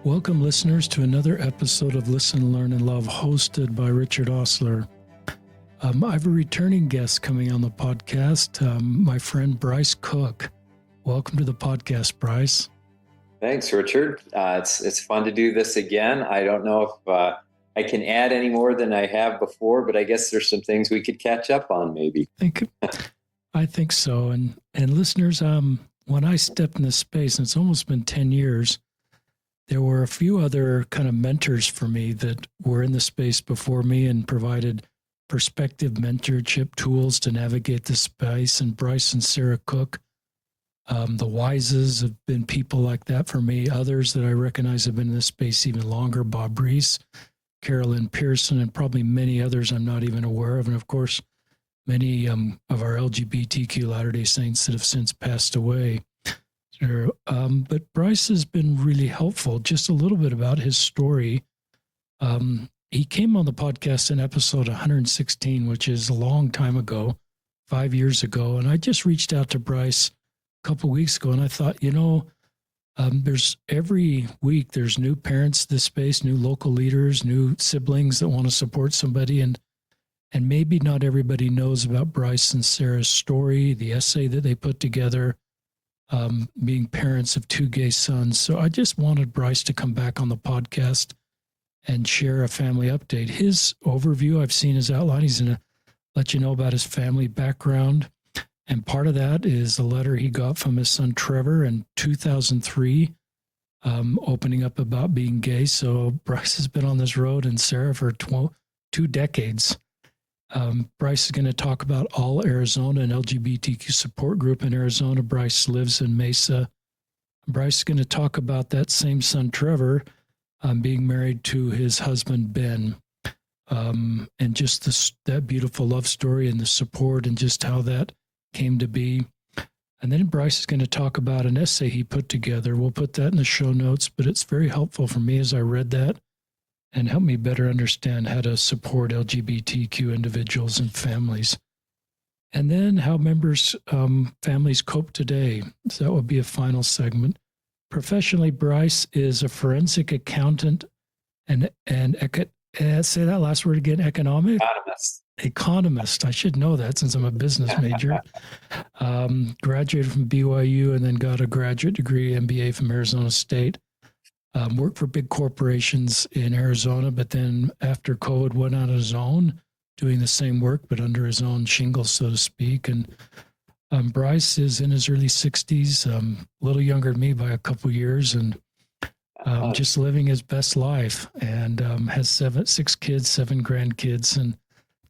Welcome, listeners, to another episode of Listen, Learn, and Love, hosted by Richard Osler. I have a returning guest coming on the podcast, my friend Bryce Cook. Welcome to the podcast, Bryce. Thanks, Richard. It's fun to do this again. I don't know if I can add any more than I have before, but I guess there's some things we could catch up on, maybe. I think so. And listeners, when I stepped in this space, and it's almost been 10 years, there were a few other kind of mentors for me that were in the space before me and provided perspective mentorship tools to navigate the space. And Bryce and Sarah Cook, the Wises, have been people like that for me. Others that I recognize have been in this space even longer, Bob Bryce, Carolyn Pearson, and probably many others I'm not even aware of. And of course, many of our LGBTQ Latter-day Saints that have since passed away. But Bryce has been really helpful. Just a little bit about his story. He came on the podcast in episode 116, which is a long time ago, 5 years ago. And I just reached out to Bryce a couple of weeks ago, and I thought, there's every week there's new parents this space, new local leaders, new siblings that want to support somebody, and maybe not everybody knows about Bryce and Sarah's story, the essay that they put together. Being parents of two gay sons. So I just wanted Bryce to come back on the podcast and share a family update. His overview, I've seen his outline. He's going to let you know about his family background. And part of that is a letter he got from his son Trevor in 2003, opening up about being gay. So Bryce has been on this road, and Sarah, for 2 decades. Bryce is going to talk about All Arizona, an LGBTQ support group in Arizona. Bryce lives in Mesa. Bryce is going to talk about that same son, Trevor, being married to his husband, Ben, and just that beautiful love story and the support and just how that came to be. And then Bryce is going to talk about an essay he put together. We'll put that in the show notes, but it's very helpful for me as I read that, and help me better understand how to support LGBTQ individuals and families. And then how families cope today. So that will be a final segment. Professionally, Bryce is a forensic accountant and say that last word again, economic? Economist. I should know that since I'm a business major. Graduated from BYU and then got a graduate degree, MBA from Arizona State. Worked for big corporations in Arizona, but then after COVID went on his own, doing the same work, but under his own shingles, so to speak. And Bryce is in his early 60s, a little younger than me by a couple years, and just living his best life, and has 6 kids, 7 grandkids, and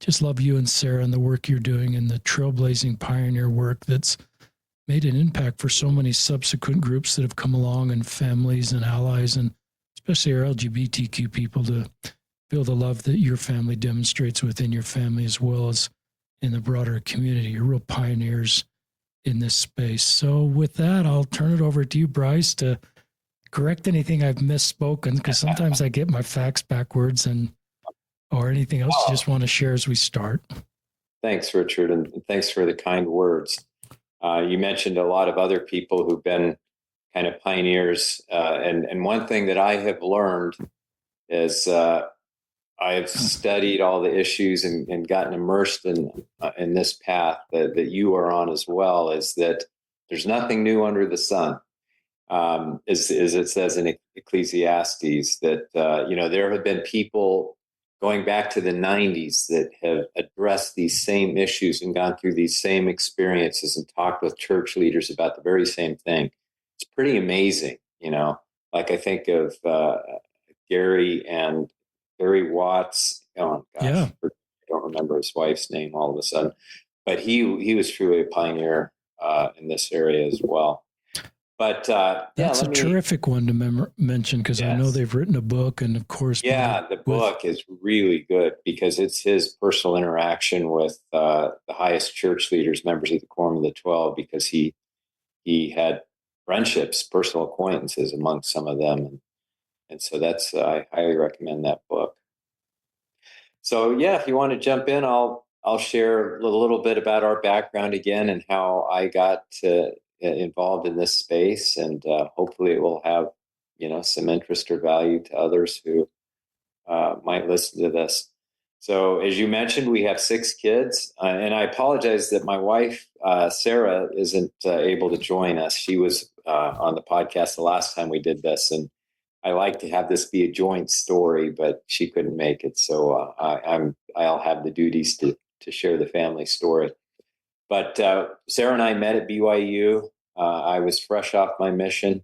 just love you and Sarah and the work you're doing and the trailblazing pioneer work that's made an impact for so many subsequent groups that have come along, and families and allies, and especially our LGBTQ people, to feel the love that your family demonstrates within your family as well as in the broader community. You're real pioneers in this space. So with that, I'll turn it over to you, Bryce, to correct anything I've misspoken, because sometimes I get my facts backwards, or anything else you just want to share as we start. Thanks, Richard, and thanks for the kind words. You mentioned a lot of other people who've been kind of pioneers. And one thing that I have learned is I have studied all the issues and gotten immersed in this path that you are on as well, is that there's nothing new under the sun. As it says in Ecclesiastes, that, there have been people going back to the 90s that have addressed these same issues and gone through these same experiences and talked with church leaders about the very same thing. It's pretty amazing, like I think of Gary Watts. Oh gosh, yeah. I don't remember his wife's name all of a sudden, but he was truly a pioneer in this area as well. But that's a terrific one to mention, because yes. I know they've written a book, and of course, the book is really good because it's his personal interaction with the highest church leaders, members of the Quorum of the 12, because he had friendships, personal acquaintances amongst some of them, and so that's I highly recommend that book. So yeah, if you want to jump in, I'll share a little bit about our background again and how I got involved in this space, and hopefully it will have some interest or value to others who might listen to this. So, as you mentioned, we have 6 kids, and I apologize that my wife, Sarah, isn't able to join us. She was on the podcast the last time we did this, and I like to have this be a joint story, but she couldn't make it, so I'll have the duties to share the family story. But Sarah and I met at BYU. I was fresh off my mission,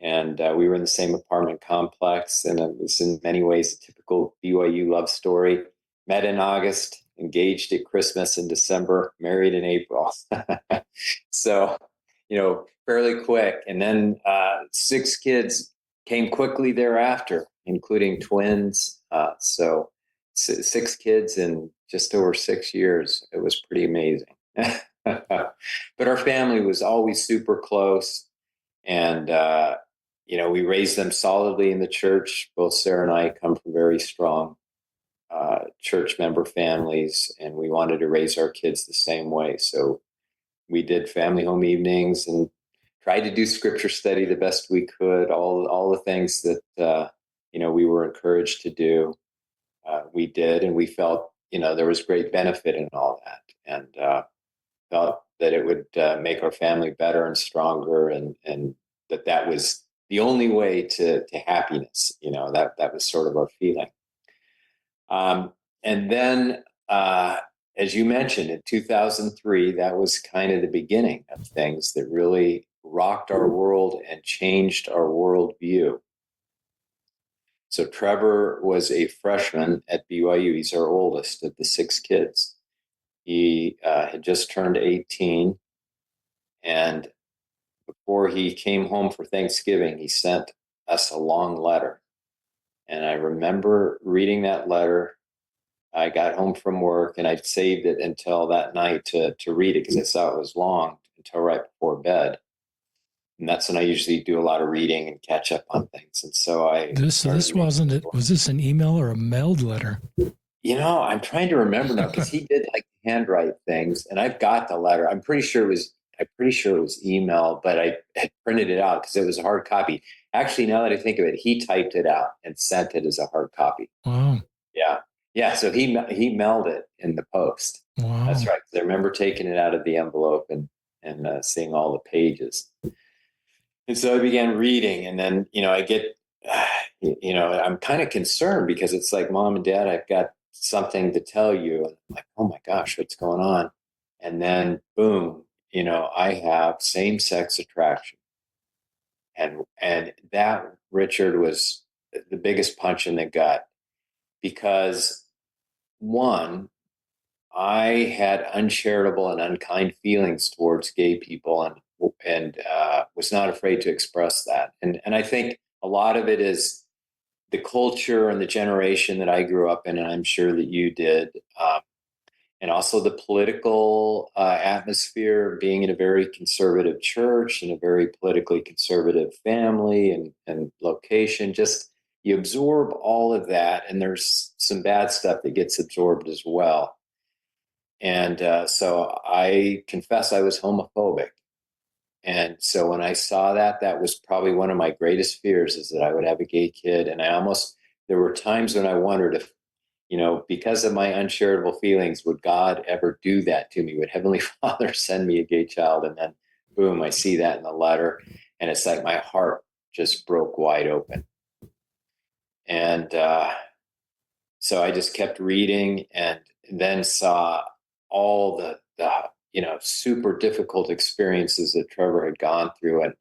and we were in the same apartment complex, and it was in many ways a typical BYU love story. Met in August, engaged at Christmas in December, married in April. So, fairly quick. And then 6 kids came quickly thereafter, including twins. So 6 kids in just over 6 years. It was pretty amazing. But our family was always super close. And, we raised them solidly in the church. Both Sarah and I come from very strong church member families, and we wanted to raise our kids the same way. So we did family home evenings and tried to do scripture study the best we could. All the things that we were encouraged to do, we did, and we felt there was great benefit in all that, and felt that it would make our family better and stronger, and that was the only way to happiness. That was sort of our feeling. And then, as you mentioned, in 2003, that was kind of the beginning of things that really rocked our world and changed our worldview. So Trevor was a freshman at BYU. He's our oldest of the 6 kids. He had just turned 18, and before he came home for Thanksgiving, he sent us a long letter. And I remember reading that letter. I got home from work, and I'd saved it until that night to read it because I saw it was long, until right before bed. And that's when I usually do a lot of reading and catch up on things. And so this wasn't it. Was this an email or a mailed letter? I'm trying to remember now, because he did like handwrite things, and I've got the letter. I'm pretty sure it was email, but I had printed it out because it was a hard copy. Actually, now that I think of it, he typed it out and sent it as a hard copy. Wow. Yeah. So he mailed it in the post. Wow. That's right. I remember taking it out of the envelope and seeing all the pages. And so I began reading, and then I get, I'm kind of concerned because it's like, Mom and Dad, I've got something to tell you. And I'm like, oh my gosh, what's going on? And then boom, I have same-sex attraction. And that, Richard, was the biggest punch in the gut, because one, I had uncharitable and unkind feelings towards gay people, and was not afraid to express that. And I think a lot of it is the culture and the generation that I grew up in, and I'm sure that you did. And also the political atmosphere of being in a very conservative church and a very politically conservative family and location. Just, you absorb all of that, and there's some bad stuff that gets absorbed as well. And so I confess I was homophobic. And so when I saw that was probably one of my greatest fears, is that I would have a gay kid. And there were times when I wondered if, because of my uncharitable feelings, would God ever do that to me? Would Heavenly Father send me a gay child? And then boom, I see that in the letter, and it's like my heart just broke wide open. And so I just kept reading, and then saw all the super difficult experiences that Trevor had gone through. And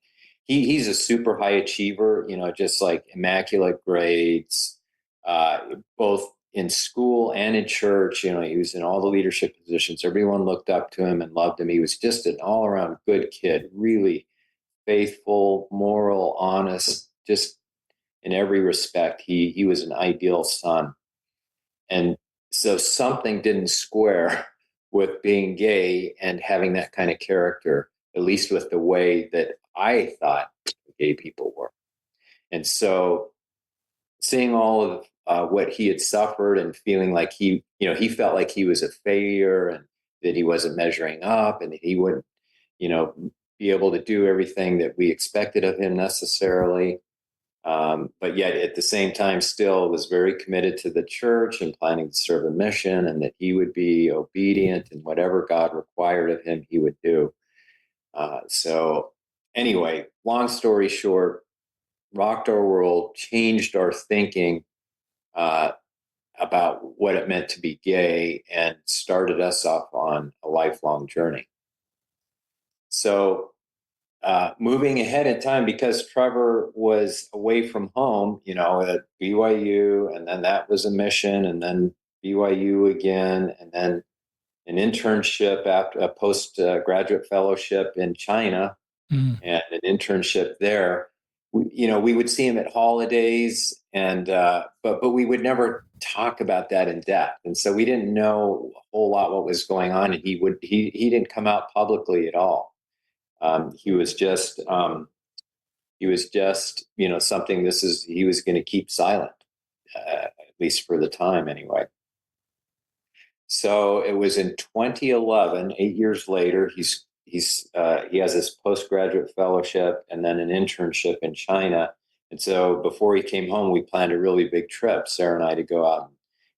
he's a super high achiever, just like immaculate grades, both in school and in church. He was in all the leadership positions. Everyone looked up to him and loved him. He was just an all around good kid, really faithful, moral, honest, just in every respect. He was an ideal son. And so something didn't square with being gay and having that kind of character, at least with the way that I thought gay people were. And so seeing all of what he had suffered, and feeling like he felt like he was a failure, and that he wasn't measuring up, and that he wouldn't, be able to do everything that we expected of him necessarily. But yet at the same time still was very committed to the church and planning to serve a mission, and that he would be obedient, and whatever God required of him, he would do. So anyway, long story short, rocked our world, changed our thinking about what it meant to be gay, and started us off on a lifelong journey. So moving ahead in time, because Trevor was away from home, at BYU, and then that was a mission, and then BYU again, and then an internship after a postgraduate fellowship in China, and an internship there. We would see him at holidays, and but we would never talk about that in depth, and so we didn't know a whole lot what was going on. And he didn't come out publicly at all. He was just something. He was going to keep silent, at least for the time, anyway. So it was in 2011, 8 years later. He has this postgraduate fellowship and then an internship in China. And so before he came home, we planned a really big trip, Sarah and I, to go out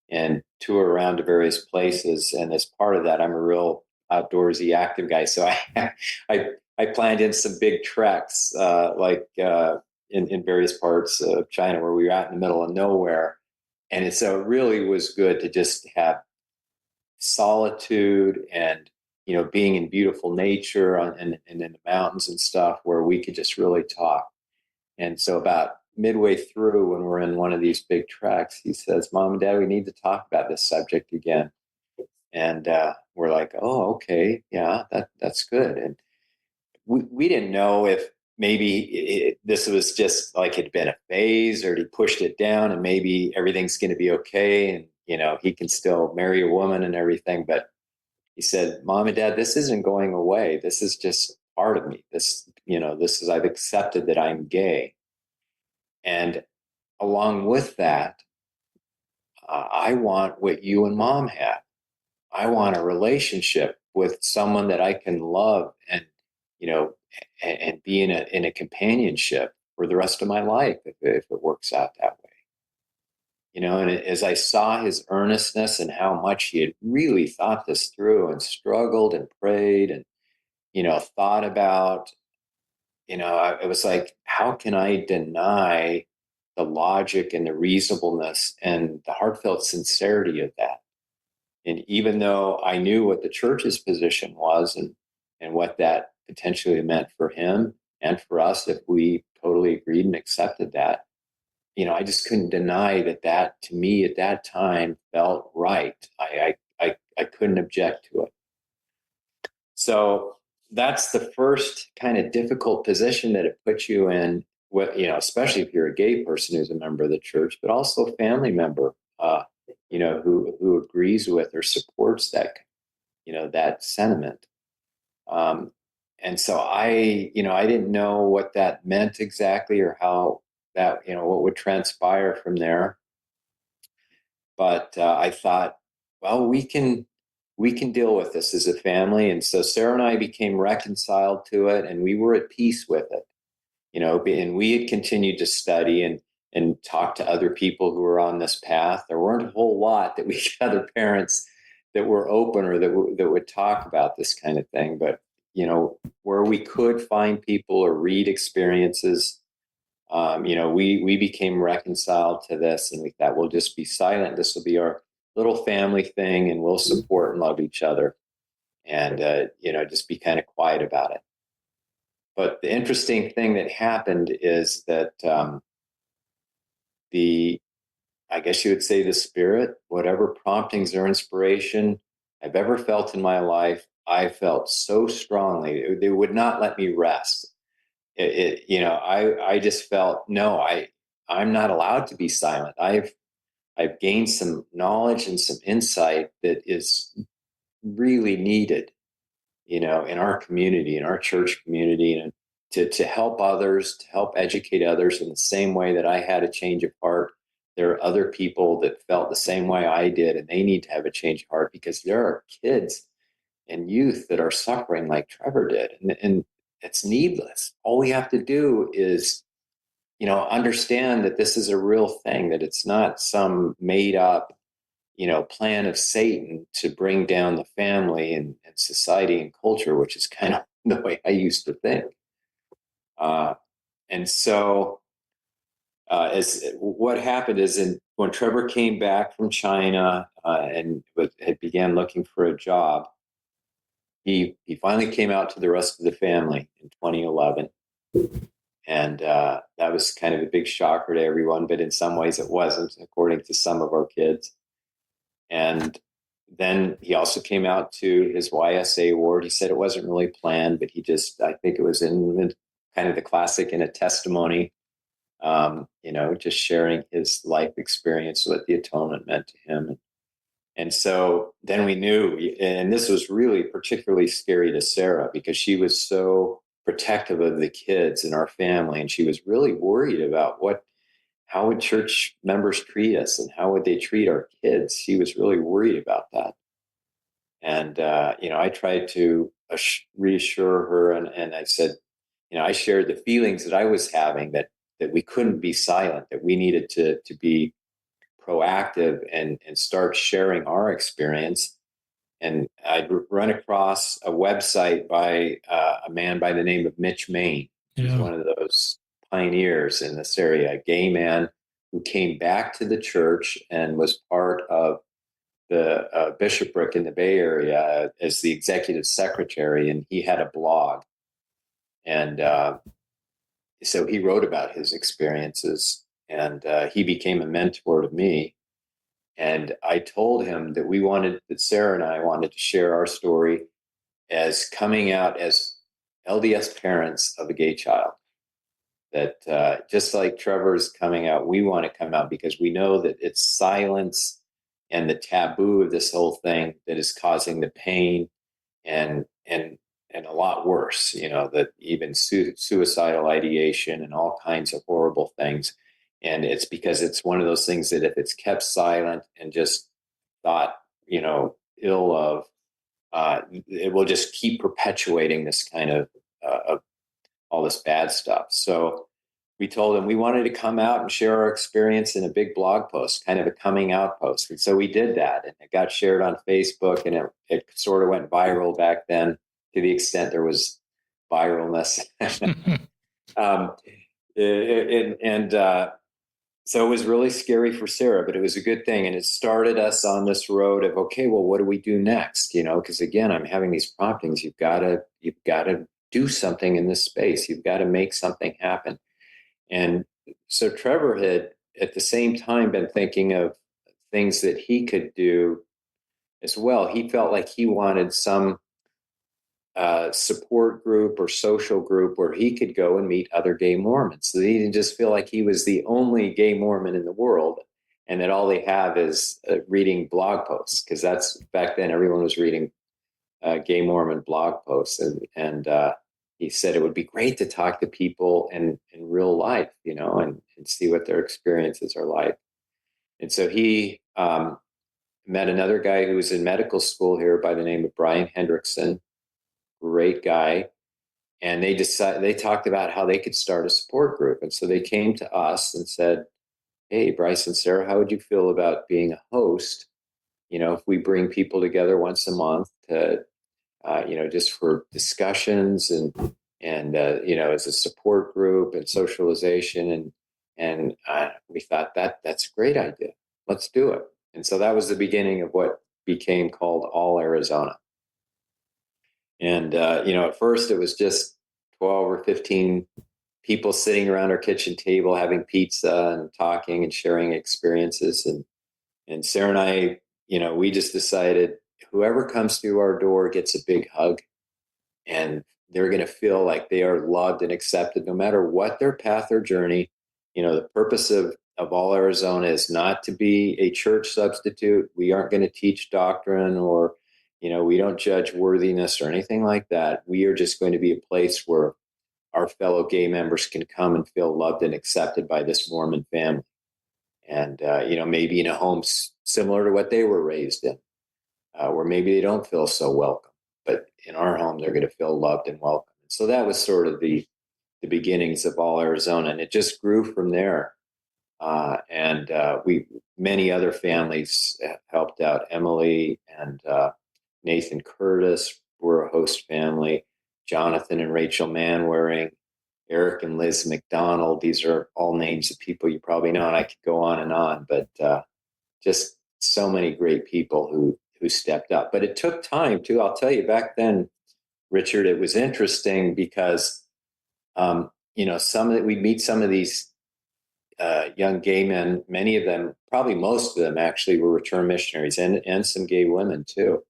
and tour around to various places. And as part of that, I'm a real outdoorsy, active guy. So I planned in some big treks, in various parts of China where we were out in the middle of nowhere. And so it really was good to just have solitude and being in beautiful nature and in the mountains and stuff, where we could just really talk. And so about midway through, when we're in one of these big treks, he says, "Mom and Dad, we need to talk about this subject again." And we're like, "Oh, okay, yeah, that's good." And we didn't know if maybe this was just like it'd been a phase, or he pushed it down and maybe everything's going to be okay, and he can still marry a woman and everything. But he said, "Mom and Dad, this isn't going away. This is just part of me. This is, I've accepted that I'm gay. And along with that, I want what you and Mom have. I want a relationship with someone that I can love you know, and be in a companionship for the rest of my life if it works out that way." And as I saw his earnestness and how much he had really thought this through and struggled and prayed and, thought about, it was like, how can I deny the logic and the reasonableness and the heartfelt sincerity of that? And even though I knew what the church's position was, and what that potentially meant for him and for us if we totally agreed and accepted that, I just couldn't deny that to me at that time felt right. I couldn't object to it. So that's the first kind of difficult position that it puts you in, especially if you're a gay person who's a member of the church, but also a family member, who agrees with or supports that sentiment. And so I didn't know what that meant exactly, or how that, what would transpire from there. But I thought, well, we can deal with this as a family. And so Sarah and I became reconciled to it, and we were at peace with it, and we had continued to study and talk to other people who were on this path. There weren't a whole lot that we had other parents that were open, or that would talk about this kind of thing. But, where we could find people or read experiences, we became reconciled to this, and we thought, we'll just be silent. This will be our little family thing, and we'll support and love each other, and, just be kind of quiet about it. But the interesting thing that happened is that I guess you would say, the spirit, whatever promptings or inspiration I've ever felt in my life, I felt so strongly. They would not let me rest. I just felt, no, I'm not allowed to be silent. I've gained some knowledge and some insight that is really needed, in our community, in our church community, and to help others, to help educate others in the same way that I had a change of heart. There are other people that felt the same way I did, and they need to have a change of heart, because there are kids and youth that are suffering like Trevor did. And it's needless. All we have to do is, understand that this is a real thing, that it's not some made up, plan of Satan to bring down the family and society and culture, which is kind of the way I used to think. And so, as what happened is, when Trevor came back from China and had began looking for a job, he finally came out to the rest of the family in 2011. And that was kind of a big shocker to everyone, but in some ways it wasn't, according to some of our kids. And then he also came out to his YSA award. He said it wasn't really planned, but I think it was in kind of the classic in a testimony, just sharing his life experience, what the atonement meant to him. And so then we knew, and this was really particularly scary to Sarah because she was so protective of the kids in our family. And she was really worried about how would church members treat us and how would they treat our kids? She was really worried about that. And, I tried to reassure her. And I said, I shared the feelings that I was having, that we couldn't be silent, that we needed to be proactive and start sharing our experience. And I'd run across a website by a man by the name of Mitch Main. He's one of those pioneers in this area, a gay man who came back to the church and was part of the bishopric in the Bay Area as the executive secretary. And he had a blog. And so he wrote about his experiences, and he became a mentor to me. And I told him that Sarah and I wanted to share our story as coming out as LDS parents of a gay child. That just like Trevor's coming out, we want to come out because we know that it's silence and the taboo of this whole thing that is causing the pain and a lot worse, that even suicidal ideation and all kinds of horrible things. And it's because it's one of those things that if it's kept silent and just thought, ill of, it will just keep perpetuating this kind of all this bad stuff. So we told him we wanted to come out and share our experience in a big blog post, kind of a coming out post. And so we did that, and it got shared on Facebook, and it sort of went viral back then, to the extent there was viralness. So it was really scary for Sarah, but it was a good thing. And it started us on this road of, okay, well, what do we do next? Because again, I'm having these promptings. You've got to do something in this space. You've got to make something happen. And so Trevor had at the same time been thinking of things that he could do as well. He felt like he wanted some support group or social group where he could go and meet other gay Mormons. So he didn't just feel like he was the only gay Mormon in the world and that all they have is reading blog posts, because that's back then everyone was reading gay Mormon blog posts. And he said it would be great to talk to people in real life, and see what their experiences are like. And so he met another guy who was in medical school here by the name of Brian Hendrickson. Great guy. And they talked about how they could start a support group. And so they came to us and said, hey, Bryce and Sarah, how would you feel about being a host? If we bring people together once a month to, just for discussions and as a support group and socialization. And we thought that's a great idea. Let's do it. And so that was the beginning of what became called All Arizona. And, at first it was just 12 or 15 people sitting around our kitchen table, having pizza and talking and sharing experiences. And Sarah and I, we just decided whoever comes through our door gets a big hug, and they're going to feel like they are loved and accepted no matter what their path or journey. The purpose of All Arizona is not to be a church substitute. We aren't going to teach doctrine or, we don't judge worthiness or anything like that. We are just going to be a place where our fellow gay members can come and feel loved and accepted by this Mormon family. And, maybe in a home similar to what they were raised in, where maybe they don't feel so welcome, but in our home, they're going to feel loved and welcome. So that was sort of the the beginnings of All Arizona, and it just grew from there. And many other families helped out. Emily and Nathan Curtis were a host family. Jonathan and Rachel Manwaring, Eric and Liz McDonald. These are all names of people you probably know, and I could go on, but just so many great people who stepped up. But it took time too. I'll tell you, back then, Richard, it was interesting because we'd meet some of these young gay men. Many of them, probably most of them, actually were return missionaries, and some gay women too.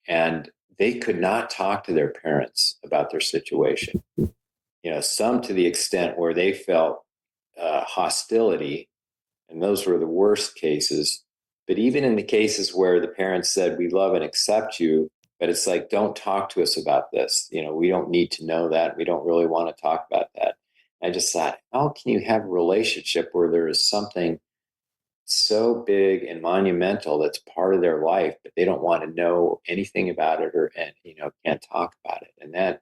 And they could not talk to their parents about their situation. Some to the extent where they felt hostility, and those were the worst cases. But even in the cases where the parents said, "We love and accept you," but it's like, "Don't talk to us about this. We don't need to know that. We don't really want to talk about that." I just thought, how can you have a relationship where there is something so big and monumental that's part of their life, but they don't want to know anything about it, or can't talk about it? And that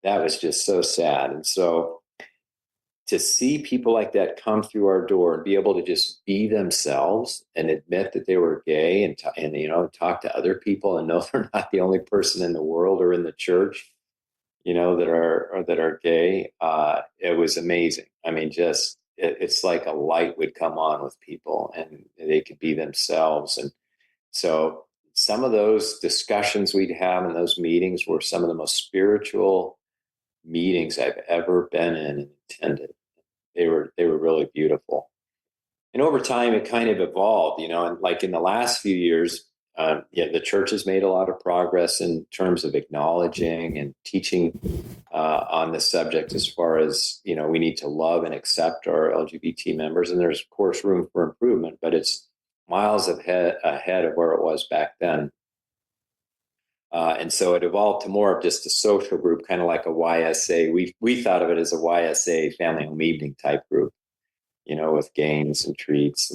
was just so sad. And so to see people like that come through our door and be able to just be themselves and admit that they were gay, and talk to other people and know they're not the only person in the world or in the church, that are gay, it was amazing. I mean, just it's like a light would come on with people, and they could be themselves. And so some of those discussions we'd have in those meetings were some of the most spiritual meetings I've ever been in and attended. They were really beautiful. And over time, it kind of evolved, and like in the last few years, the church has made a lot of progress in terms of acknowledging and teaching on this subject, as far as, we need to love and accept our LGBT members. And there's, of course, room for improvement, but it's miles ahead of where it was back then. And so it evolved to more of just a social group, kind of like a YSA. We thought of it as a YSA, family home evening type group, with games and treats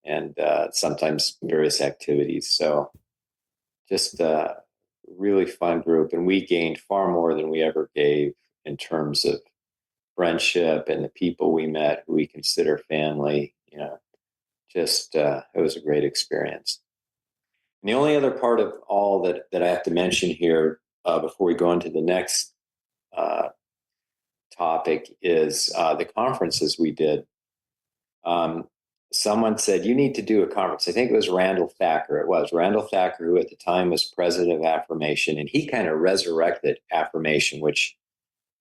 and sometimes various activities. So just a really fun group. And we gained far more than we ever gave in terms of friendship and the people we met who we consider family. Just it was a great experience. And the only other part of all that I have to mention here before we go into the next topic is the conferences we did. Someone said, "You need to do a conference." I think it was Randall Thacker. It was Randall Thacker, who at the time was president of Affirmation, and he kind of resurrected Affirmation, which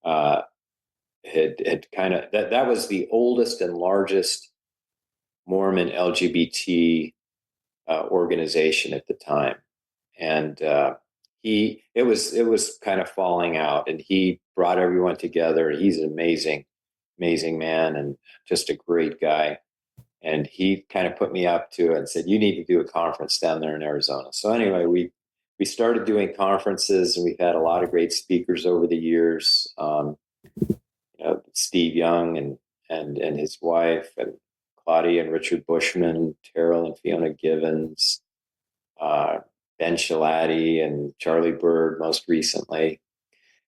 had kind of, that was the oldest and largest Mormon LGBT organization at the time. And it was kind of falling out, and he brought everyone together. He's an amazing man, and just a great guy. And he kind of put me up to it and said, "You need to do a conference down there in Arizona." So anyway, we started doing conferences, and we've had a lot of great speakers over the years. Steve Young and his wife, and Claudia and Richard Bushman, Terrell and Fiona Givens, Ben Shalati and Charlie Bird most recently.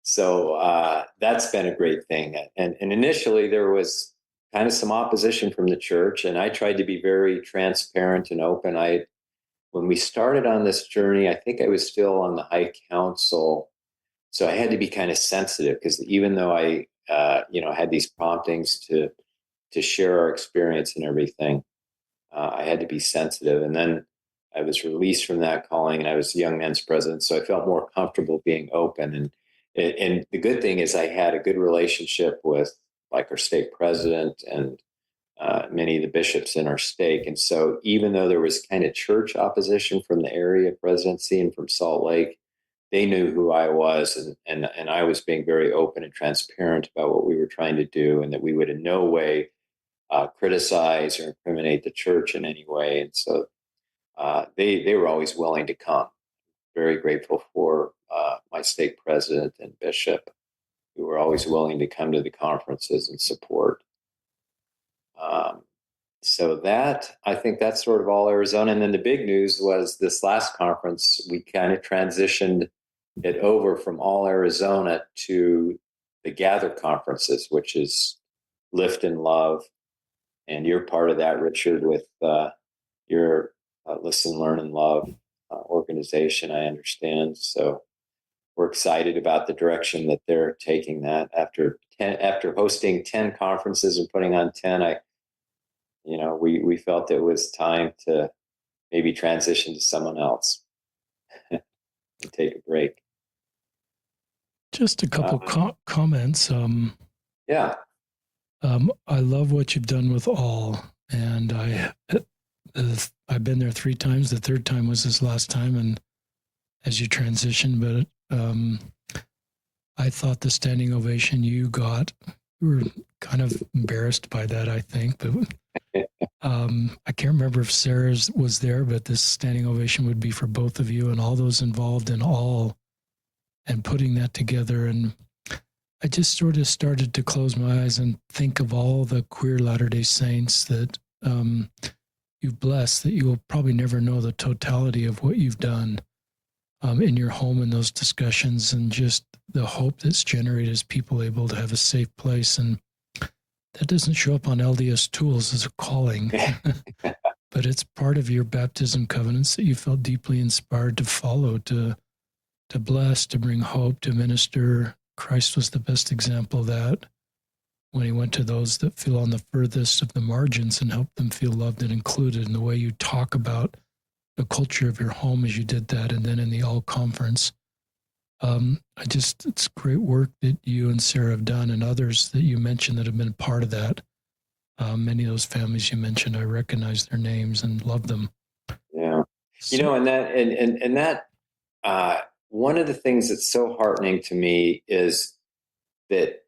So that's been a great thing. And initially there was kind of some opposition from the church, and I tried to be very transparent and open. When we started on this journey, I think I was still on the High Council, so I had to be kind of sensitive, because even though I had these promptings to share our experience and everything, I had to be sensitive. And then I was released from that calling, and I was the Young Men's president, so I felt more comfortable being open. And the good thing is I had a good relationship with, like, our stake president and many of the bishops in our stake. And so even though there was kind of church opposition from the area presidency and from Salt Lake, they knew who I was, and I was being very open and transparent about what we were trying to do, and that we would in no way criticize or incriminate the church in any way. And so they were always willing to come. Very grateful for my stake president and bishop, who were always willing to come to the conferences and support. So that, I think that's sort of all Arizona. And then the big news was this last conference, we kind of transitioned it over from all Arizona to the Gather conferences, which is Lift and Love. And you're part of that, Richard, with your Listen, Learn, and Love organization, I understand. So we're excited about the direction that they're taking that. After hosting 10 conferences and putting on 10, we felt it was time to maybe transition to someone else and take a break. Just a couple comments. Yeah. I love what you've done with All, and I've been there 3 times. The third time was this last time, and as you transition, but I thought the standing ovation you got, you were kind of embarrassed by that, I think, but I can't remember if Sarah was there, but this standing ovation would be for both of you and all those involved in All, and putting that together. And I just sort of started to close my eyes and think of all the queer Latter-day Saints that you've blessed, that you will probably never know the totality of what you've done in your home in those discussions, and just the hope that's generated as people able to have a safe place. And that doesn't show up on LDS tools as a calling, but it's part of your baptism covenants that you felt deeply inspired to follow, to bless, to bring hope, to minister. Christ was the best example of that when he went to those that feel on the furthest of the margins and helped them feel loved and included. In the way you talk about the culture of your home as you did that, and then in the All Conference. It's great work that you and Sarah have done, and others that you mentioned that have been part of that. Many of those families you mentioned, I recognize their names and love them. Yeah. And that one of the things that's so heartening to me is that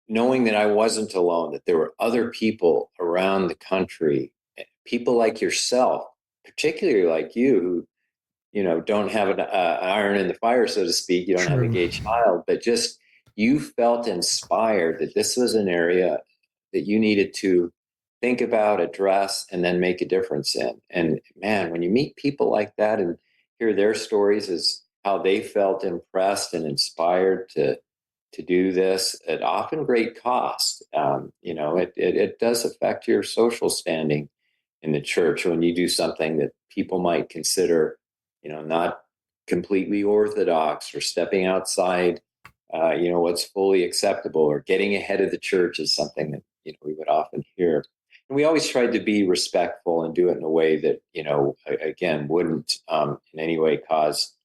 knowing that I wasn't alone, that there were other people around the country, people like yourself, particularly like you, who, don't have an iron in the fire, so to speak. You don't have a gay child, but just you felt inspired that this was an area that you needed to think about, address, and then make a difference in. And man, when you meet people like that and hear their stories as how they felt impressed and inspired to do this at often great cost, it does affect your social standing in the church when you do something that people might consider, not completely orthodox, or stepping outside, what's fully acceptable, or getting ahead of the church is something that, we would often hear. And we always tried to be respectful and do it in a way that, again, wouldn't in any way cause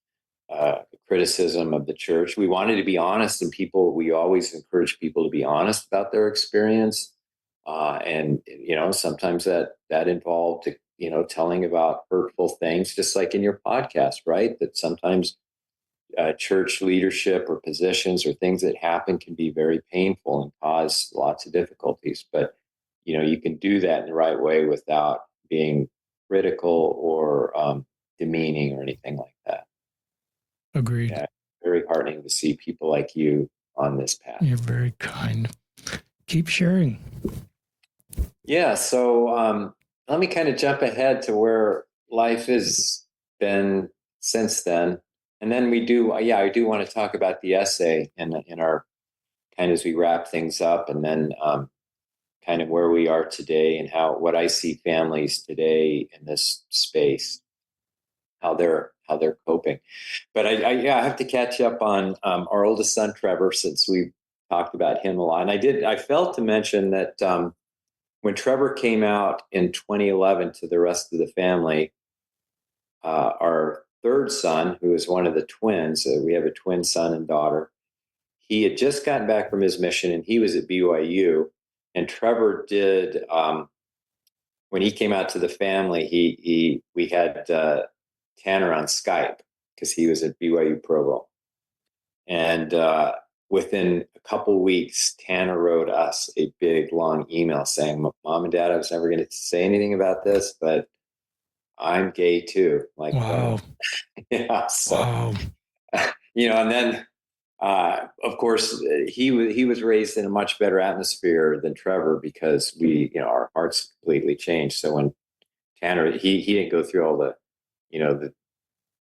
criticism of the church. We wanted to be honest, and we always encourage people to be honest about their experience. And sometimes that involved, telling about hurtful things, just like in your podcast, right? That sometimes church leadership or positions or things that happen can be very painful and cause lots of difficulties. But, you can do that in the right way without being critical or demeaning or anything like that. Agreed. Yeah, very heartening to see people like you on this path. You're very kind. Keep sharing. Yeah. So let me kind of jump ahead to where life has been since then. And then I do want to talk about the essay in our kind of as we wrap things up, and then kind of where we are today and what I see families today in this space, how they're coping. But I have to catch up on our oldest son, Trevor, since we've talked about him a lot. And I felt to mention that when Trevor came out in 2011 to the rest of the family, our third son, who is one of the twins, we have a twin son and daughter, he had just gotten back from his mission and he was at BYU. And Trevor did, when he came out to the family, we had Tanner on Skype because he was at BYU Provo. And within a couple weeks, Tanner wrote us a big, long email saying, "Mom and Dad, I was never going to say anything about this, but I'm gay too." Like, wow. Yeah. So, wow. And then, of course, he was raised in a much better atmosphere than Trevor because our hearts completely changed. So when Tanner, he didn't go through all the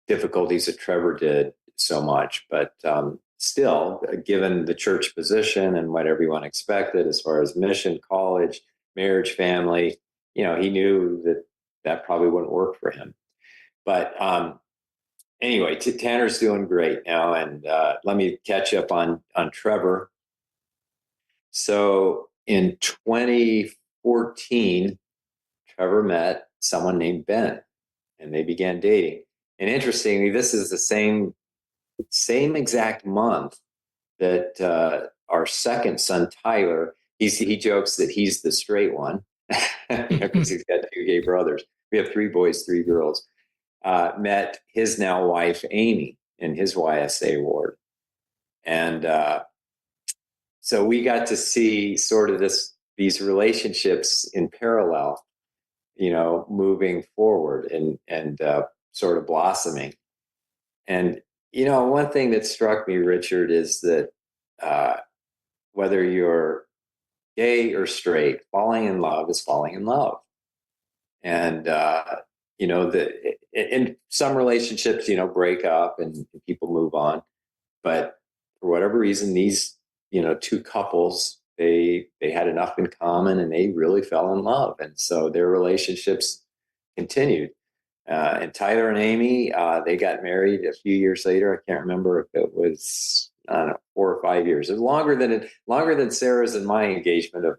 difficulties that Trevor did so much, but still, given the church position and what everyone expected as far as mission, college, marriage, family, he knew that probably wouldn't work for him. But anyway, Tanner's doing great now, and let me catch up on Trevor. So in 2014, Trevor met someone named Ben, and they began dating. And interestingly, this is the same exact month that our second son, Tyler, he jokes that he's the straight one because he's got two gay brothers. We have 3 boys, 3 girls. Met his now wife, Amy, in his YSA ward. And so we got to see sort of these relationships in parallel, moving forward and sort of blossoming. And, one thing that struck me, Richard, is that whether you're gay or straight, falling in love is falling in love. And, in some relationships, break up and people move on. But for whatever reason, these, 2 couples, they had enough in common and they really fell in love. And so their relationships continued. And Tyler and Amy, they got married a few years later. I can't remember if it was, I don't know, 4 or 5 years. It was longer than Sarah's and my engagement of,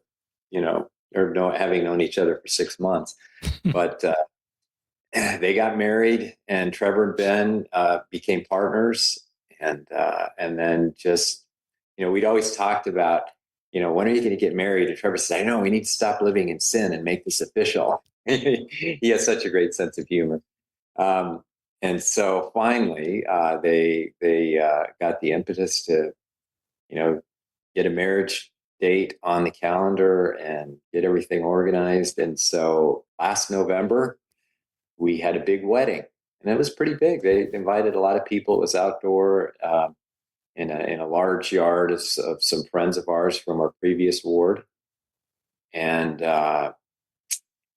having known each other for 6 months. But they got married, and Trevor and Ben became partners. And then just, we'd always talked about, when are you going to get married? And Trevor said, I know, we need to stop living in sin and make this official. He has such a great sense of humor. And so finally, they got the impetus to, get a marriage date on the calendar and get everything organized. And so last November, we had a big wedding, and it was pretty big. They invited a lot of people. It was outdoor in a large yard of some friends of ours from our previous ward. And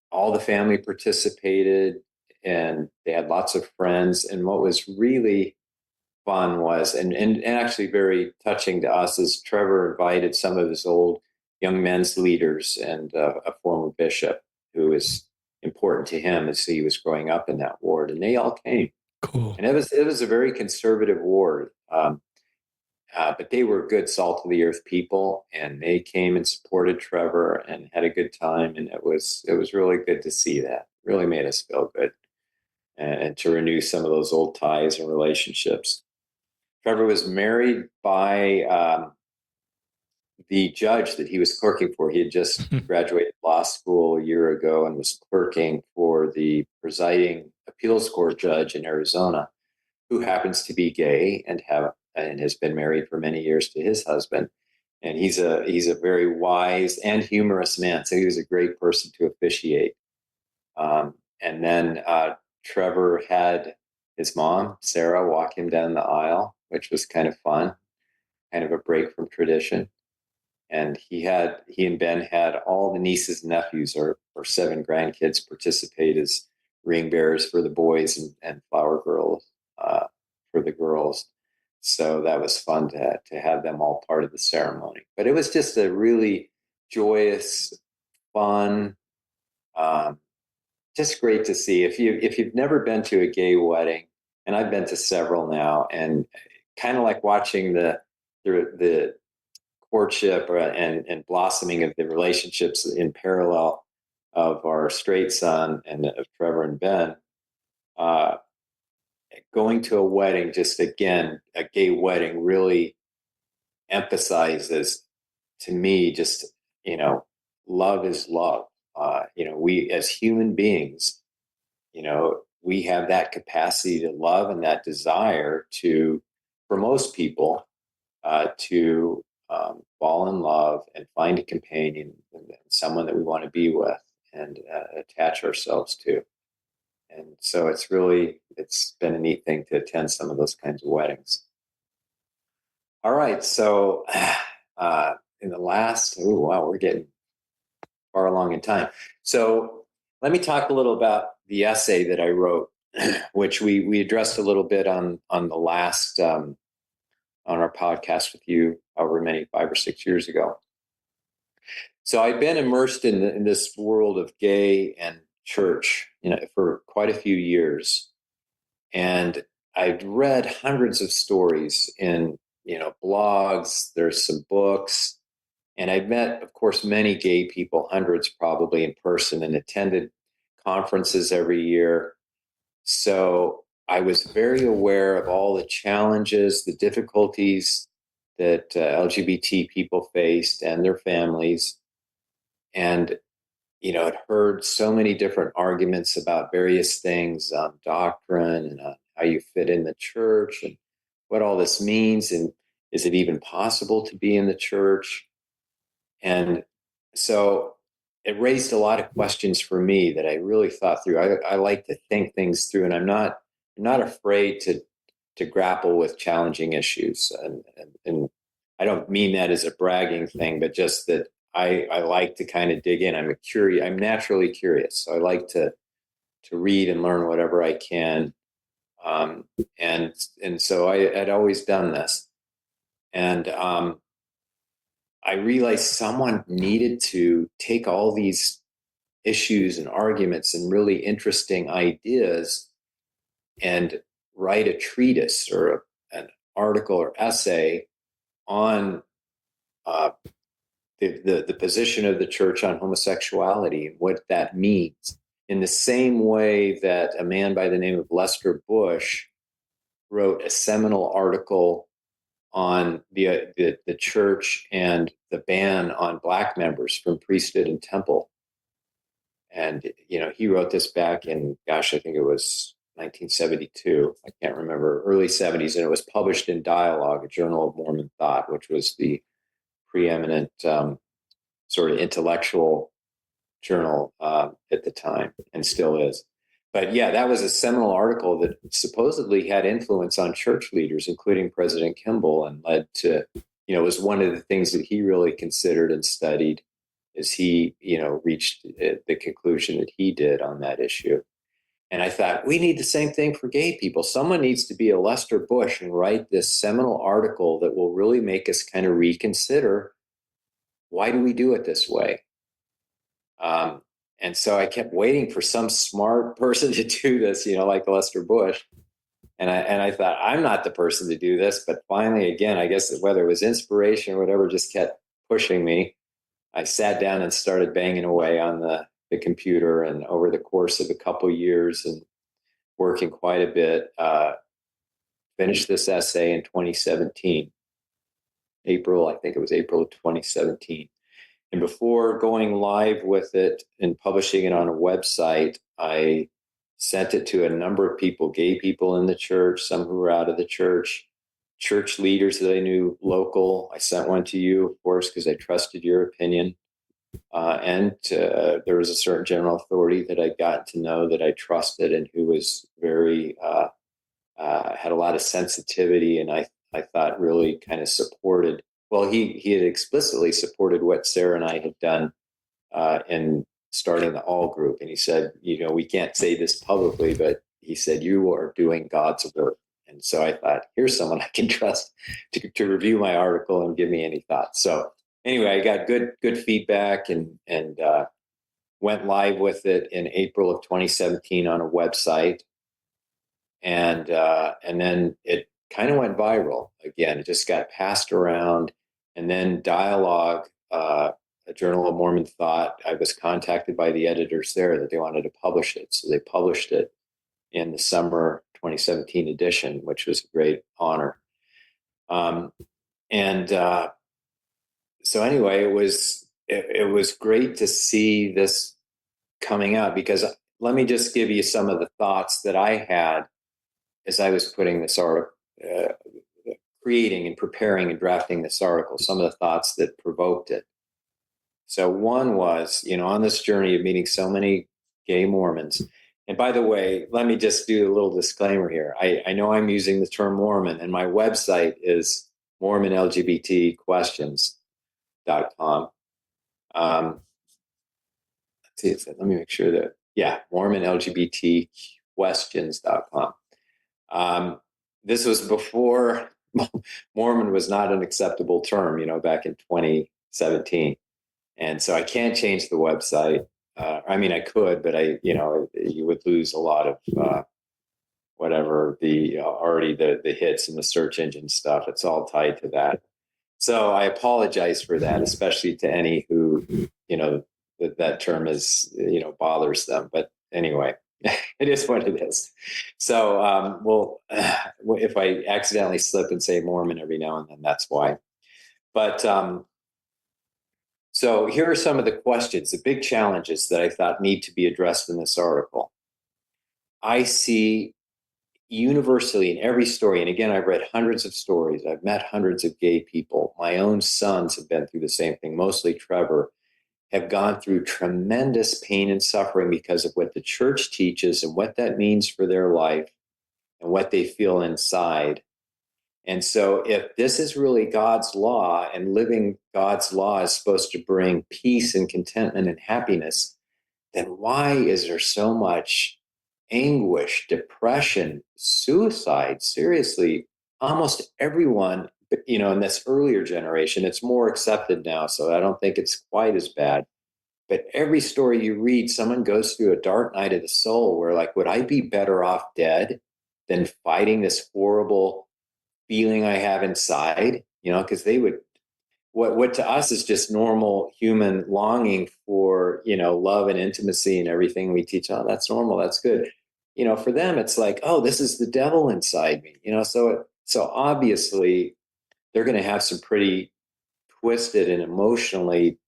all the family participated, and they had lots of friends. And what was really fun was, and actually very touching to us, is Trevor invited some of his old young men's leaders and a former bishop who is important to him as he was growing up in that ward, and they all came. Cool. And it was a very conservative ward, but they were good, salt of the earth people, and they came and supported Trevor and had a good time. And it was really good to see that. It really made us feel good, and to renew some of those old ties and relationships. Trevor was married by the judge that he was clerking for. He had just graduated law school a year ago and was clerking for the presiding appeals court judge in Arizona, who happens to be gay and has been married for many years to his husband. And he's a very wise and humorous man. So he was a great person to officiate. And then Trevor had his mom, Sarah, walk him down the aisle, which was kind of fun, kind of a break from tradition. And he and Ben had all the nieces and nephews, or 7 grandkids, participate as ring bearers for the boys and flower girls for the girls. So that was fun to have them all part of the ceremony. But it was just a really joyous, fun, just great to see. If you've never been to a gay wedding, and I've been to several now, and kind of like watching the courtship and blossoming of the relationships in parallel of our straight son and of Trevor and Ben, going to a wedding, just again, a gay wedding, really emphasizes to me just, love is love. We as human beings, we have that capacity to love and that desire to, for most people, to fall in love and find a companion, and someone that we want to be with and attach ourselves to. And so it's been a neat thing to attend some of those kinds of weddings. All right. So in the last, we're getting far along in time. So let me talk a little about the essay that I wrote, which we addressed a little bit on the last on our podcast with you however many, 5 or 6 years ago. So I'd been immersed in this world of gay and church, for quite a few years. And I'd read hundreds of stories in, blogs, there's some books, and I'd met, of course, many gay people, hundreds probably in person, and attended conferences every year. So I was very aware of all the challenges, the difficulties that LGBT people faced and their families. And, I'd heard so many different arguments about various things on doctrine and on how you fit in the church and what all this means. And is it even possible to be in the church? And so it raised a lot of questions for me that I really thought through. I like to think things through, and I'm not afraid to grapple with challenging issues. And I don't mean that as a bragging thing, but just that I like to kind of dig in. I'm naturally curious. So I like to read and learn whatever I can. And so I had always done this. And I realized someone needed to take all these issues and arguments and really interesting ideas and write a treatise or an article or essay on the position of the church on homosexuality and what that means. In the same way that a man by the name of Lester Bush wrote a seminal article on the church and the ban on Black members from priesthood and temple. And, he wrote this back in, I think it was 1972. I can't remember, early 70s. And it was published in Dialogue, a journal of Mormon thought, which was the preeminent sort of intellectual journal at the time and still is. But yeah, that was a seminal article that supposedly had influence on church leaders, including President Kimball, and led to, it was one of the things that he really considered and studied as he, reached the conclusion that he did on that issue. And I thought, we need the same thing for gay people. Someone needs to be a Lester Bush and write this seminal article that will really make us kind of reconsider, why do we do it this way? And so I kept waiting for some smart person to do this, like Lester Bush. And I thought, I'm not the person to do this. But finally, again, I guess whether it was inspiration or whatever, just kept pushing me. I sat down and started banging away on the computer, and over the course of a couple of years and working quite a bit, finished this essay in 2017. I think it was April of 2017. And before going live with it and publishing it on a website, I sent it to a number of people, gay people in the church, some who were out of the church leaders that I knew local. I sent one to you, of course, because I trusted your opinion. And there was a certain general authority that I got to know that I trusted and who was very, had a lot of sensitivity, and I thought really kind of supported. Well, he had explicitly supported what Sarah and I had done in starting the All group. And he said, we can't say this publicly, but he said, you are doing God's work. And so I thought, here's someone I can trust to review my article and give me any thoughts. So anyway, I got good feedback and went live with it in April of 2017 on a website. And then it kind of went viral again. It just got passed around. And then Dialogue, a Journal of Mormon Thought, I was contacted by the editors there that they wanted to publish it. So they published it in the summer 2017 edition, which was a great honor. So anyway, it was great to see this coming out, because let me just give you some of the thoughts that I had as I was putting this article, creating and preparing and drafting this article, some of the thoughts that provoked it. So one was, on this journey of meeting so many gay Mormons, and by the way, let me just do a little disclaimer here. I know I'm using the term Mormon, and my website is MormonLGBTQuestions.com. Let's see, let me make sure that, MormonLGBTQuestions.com. This was before Mormon was not an acceptable term, back in 2017. And so I can't change the website. I mean, I could, but you would lose a lot of whatever the already the hits and the search engine stuff. It's all tied to that. So I apologize for that, especially to any who, that term is, bothers them. But anyway, it is what it is. So, if I accidentally slip and say Mormon every now and then, that's why. But so here are some of the questions, the big challenges that I thought need to be addressed in this article. I see universally in every story, and again, I've read hundreds of stories, I've met hundreds of gay people. My own sons have been through the same thing, mostly Trevor, have gone through tremendous pain and suffering because of what the church teaches and what that means for their life and what they feel inside. And so if this is really God's law and living God's law is supposed to bring peace and contentment and happiness, then why is there so much anguish, depression, suicide? Seriously, almost everyone, in this earlier generation, it's more accepted now, so I don't think it's quite as bad. But every story you read, someone goes through a dark night of the soul where, like, would I be better off dead than fighting this horrible feeling I have inside? Because they would, what to us is just normal human longing for, love and intimacy and everything we teach. Oh, that's normal. That's good. For them, it's like, oh, this is the devil inside me, so obviously they're going to have some pretty twisted and emotionally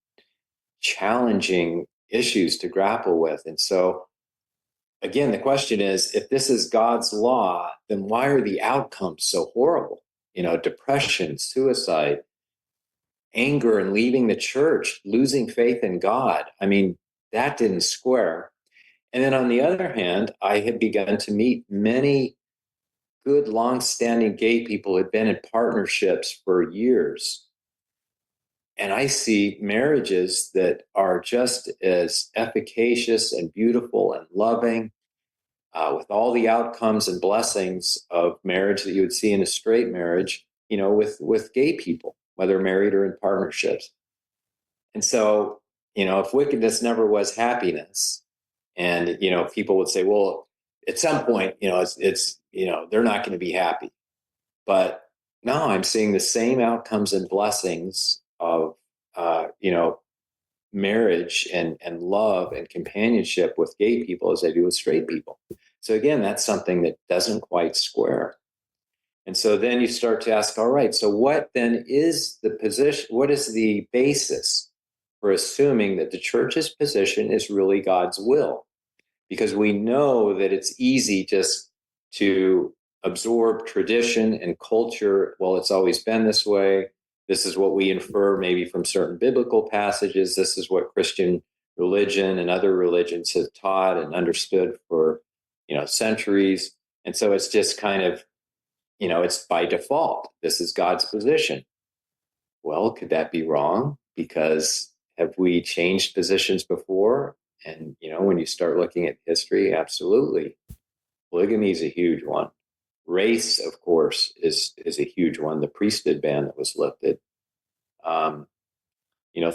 challenging issues to grapple with. And so again, the question is, if this is God's law, then why are the outcomes so horrible? Depression, suicide, anger and leaving the church, losing faith in God. I mean, that didn't square. And then on the other hand, I had begun to meet many good, long-standing gay people who had been in partnerships for years. And I see marriages that are just as efficacious and beautiful and loving, with all the outcomes and blessings of marriage that you would see in a straight marriage, with gay people, whether married or in partnerships. And so, if wickedness never was happiness, and, people would say, well, at some point, it's they're not going to be happy. But no, I'm seeing the same outcomes and blessings of, marriage and love and companionship with gay people as I do with straight people. So again, that's something that doesn't quite square. And so then you start to ask, all right, so what then is the position? What is the basis for assuming that the church's position is really God's will? Because we know that it's easy just to absorb tradition and culture. Well, it's always been this way. This is what we infer maybe from certain biblical passages. This is what Christian religion and other religions have taught and understood for, centuries. And so it's just kind of, it's by default. This is God's position. Well, could that be wrong? Because have we changed positions before? And, when you start looking at history, absolutely. Polygamy is a huge one. Race, of course, is a huge one. The priesthood ban that was lifted.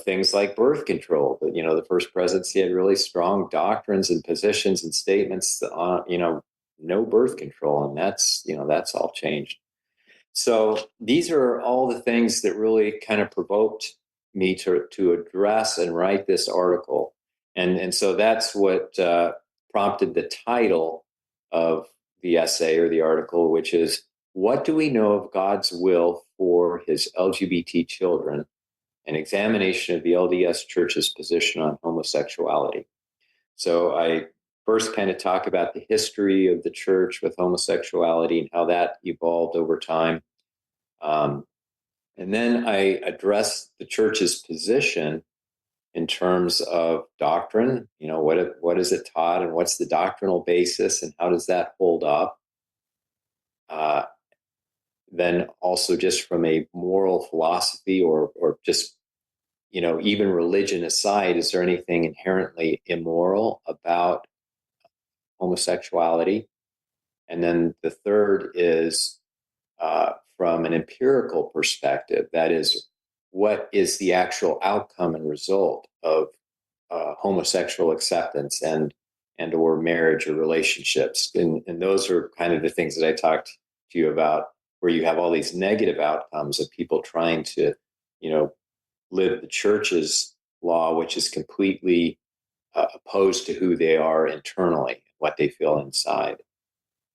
Things like birth control. But, the first presidency had really strong doctrines and positions and statements on, no birth control. And that's all changed. So these are all the things that really kind of provoked me to address and write this article. And so that's what prompted the title of the essay or the article, which is, what do we know of God's will for his LGBT children? An examination of the LDS Church's position on homosexuality. So I first kind of talk about the history of the church with homosexuality and how that evolved over time. And then I address the church's position in terms of doctrine. What is it taught and what's the doctrinal basis and how does that hold up? Then also just from a moral philosophy or just, even religion aside, is there anything inherently immoral about homosexuality? And then the third is from an empirical perspective. That is, what is the actual outcome and result of homosexual acceptance and or marriage or relationships. And those are kind of the things that I talked to you about, where you have all these negative outcomes of people trying to, live the church's law, which is completely opposed to who they are internally, what they feel inside.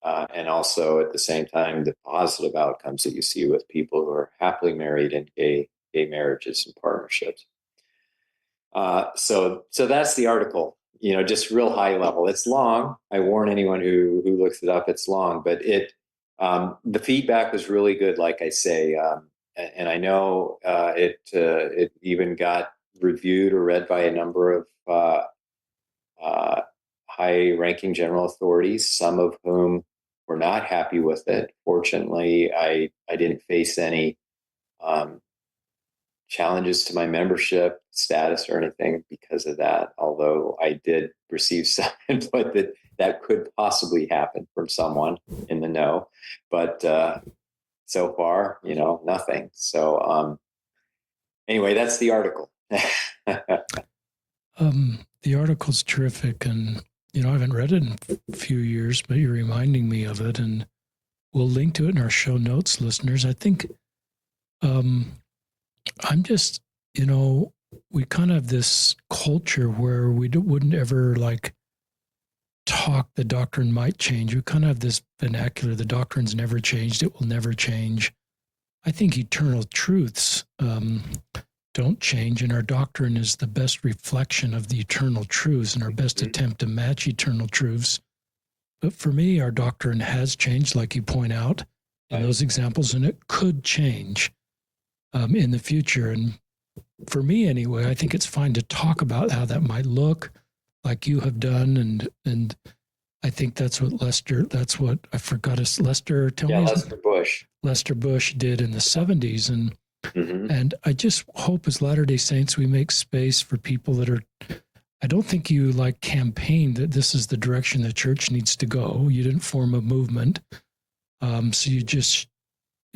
And also at the same time, the positive outcomes that you see with people who are happily married in gay marriages and partnerships. So that's the article, just real high level. It's long. I warn anyone who looks it up, it's long, but the feedback was really good. Like I say, and I know it even got reviewed or read by a number of high-ranking general authorities, some of whom were not happy with it. Fortunately, I didn't face any challenges to my membership status or anything because of that, although I did receive some input that could possibly happen from someone in the know. But so far, nothing. So anyway, that's the article. The article's terrific, and I haven't read it in a few years, but you're reminding me of it, and we'll link to it in our show notes, listeners. I think I'm just, we kind of have this culture where we wouldn't ever talk, the doctrine might change. We kind of have this vernacular, the doctrine's never changed, it will never change. I think eternal truths don't change, and our doctrine is the best reflection of the eternal truths and our best attempt to match eternal truths. But for me, our doctrine has changed, like you point out in those examples, and it could change in the future. And for me anyway, I think it's fine to talk about how that might look, like you have done. And I think that's what Lester Bush did in the 70s. And I just hope as Latter-day Saints, we make space for people that are, I don't think you campaign that this is the direction the church needs to go. You didn't form a movement. So you just,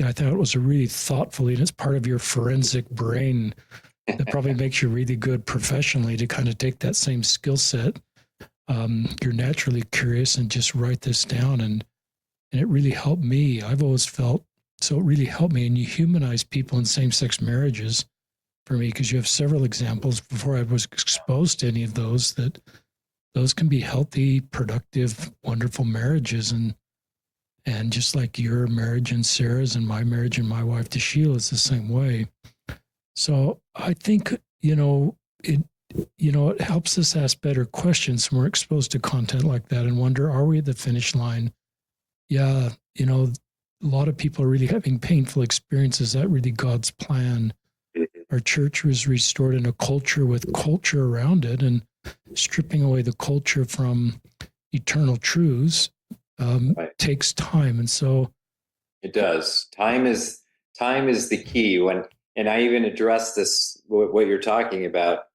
I thought it was a really thoughtfully, and it's part of your forensic brain that probably makes you really good professionally to kind of take that same skill set. You're naturally curious and just write this down. And it really helped me. I've always felt, so it really helped me. And you humanize people in same-sex marriages for me, because you have several examples before I was exposed to any of those, that those can be healthy, productive, wonderful marriages. And just like your marriage and Sarah's and my marriage and my wife to Sheila is the same way. So I think, it helps us ask better questions when we're exposed to content like that and wonder, are we at the finish line? Yeah, a lot of people are really having painful experiences. Is that really God's plan? Our church was restored in a culture with culture around it, and stripping away the culture from eternal truths takes time. And so it does. Time is the key. And I even address this, what you're talking about,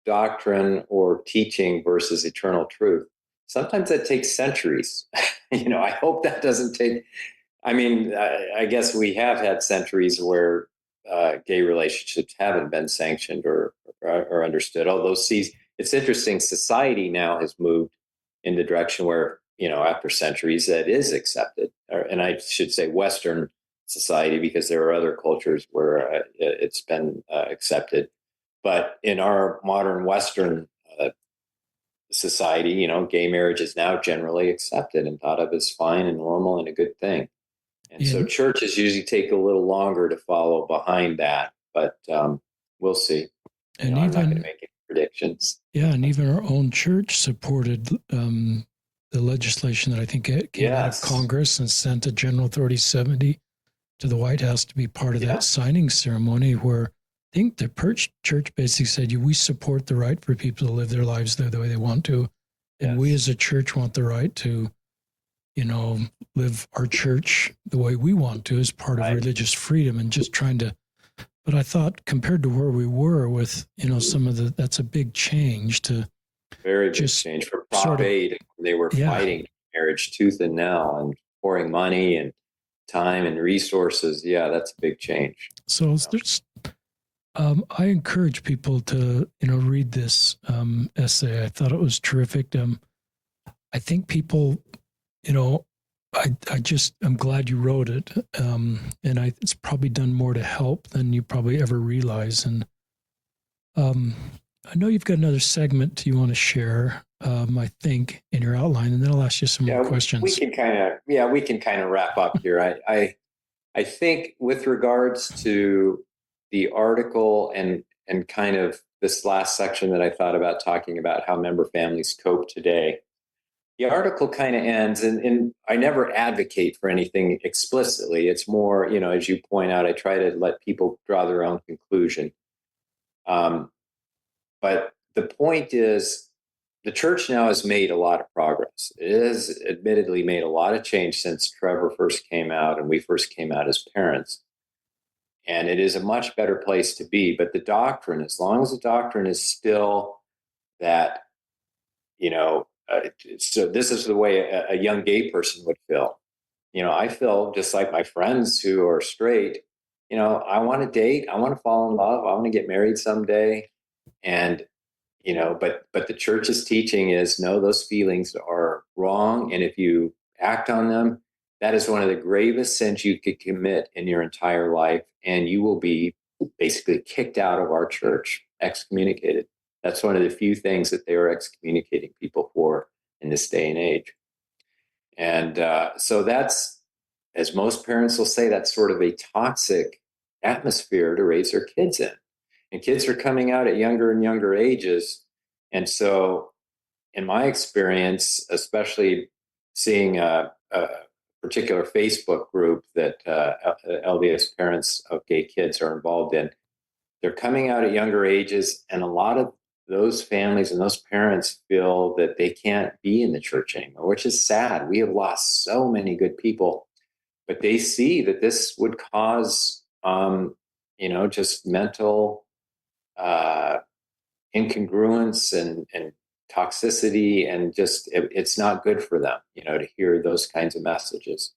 doctrine or teaching versus eternal truth. Sometimes that takes centuries. I hope that doesn't take, I guess we have had centuries where gay relationships haven't been sanctioned or understood. Although, it's interesting, society now has moved in the direction where, after centuries, that is accepted. And I should say Western society, because there are other cultures where it's been accepted. But in our modern Western society, gay marriage is now generally accepted and thought of as fine and normal and a good thing. And so churches usually take a little longer to follow behind that, but we'll see. And I'm not going to make any predictions. Yeah, and even our own church supported the legislation that I think came out of Congress and sent to General Authority 70 to the White House to be part of that signing ceremony, where I think the church basically said, we support the right for people to live their lives the way they want to. And we as a church want the right to, live our church the way we want to as part of religious freedom, and just trying to, but I thought compared to where we were with, some of that's a big change to. Very big change for Prop 8. They were fighting marriage tooth and nail and pouring money and time and resources. Yeah, that's a big change. So there's, I encourage people to, read this essay. I thought it was terrific. I think people, you know, I'm glad you wrote it. It's probably done more to help than you probably ever realize. And I know you've got another segment you want to share, I think, in your outline, and then I'll ask you some more questions. We can kind of wrap up here. I think with regards to the article and kind of this last section that I thought about talking about how member families cope today, the article kind of ends, and I never advocate for anything explicitly. It's more, as you point out, I try to let people draw their own conclusion. But the point is, the church now has made a lot of progress. It has admittedly made a lot of change since Trevor first came out and we first came out as parents. And it is a much better place to be. But the doctrine, as long as the doctrine is still that, so this is the way a young gay person would feel. I feel just like my friends who are straight, I want to date, I want to fall in love, I want to get married someday. And, but the church's teaching is, no, those feelings are wrong. And if you act on them, that is one of the gravest sins you could commit in your entire life. And you will be basically kicked out of our church, excommunicated. That's one of the few things that they are excommunicating people for in this day and age. And so that's, as most parents will say, that's sort of a toxic atmosphere to raise their kids in. And kids are coming out at younger and younger ages. And so in my experience, especially seeing a particular Facebook group that LDS parents of gay kids are involved in, they're coming out at younger ages. And a lot of those families and those parents feel that they can't be in the church anymore, which is sad. We have lost so many good people, but they see that this would cause, just mental incongruence and toxicity, and just it's not good for them, to hear those kinds of messages.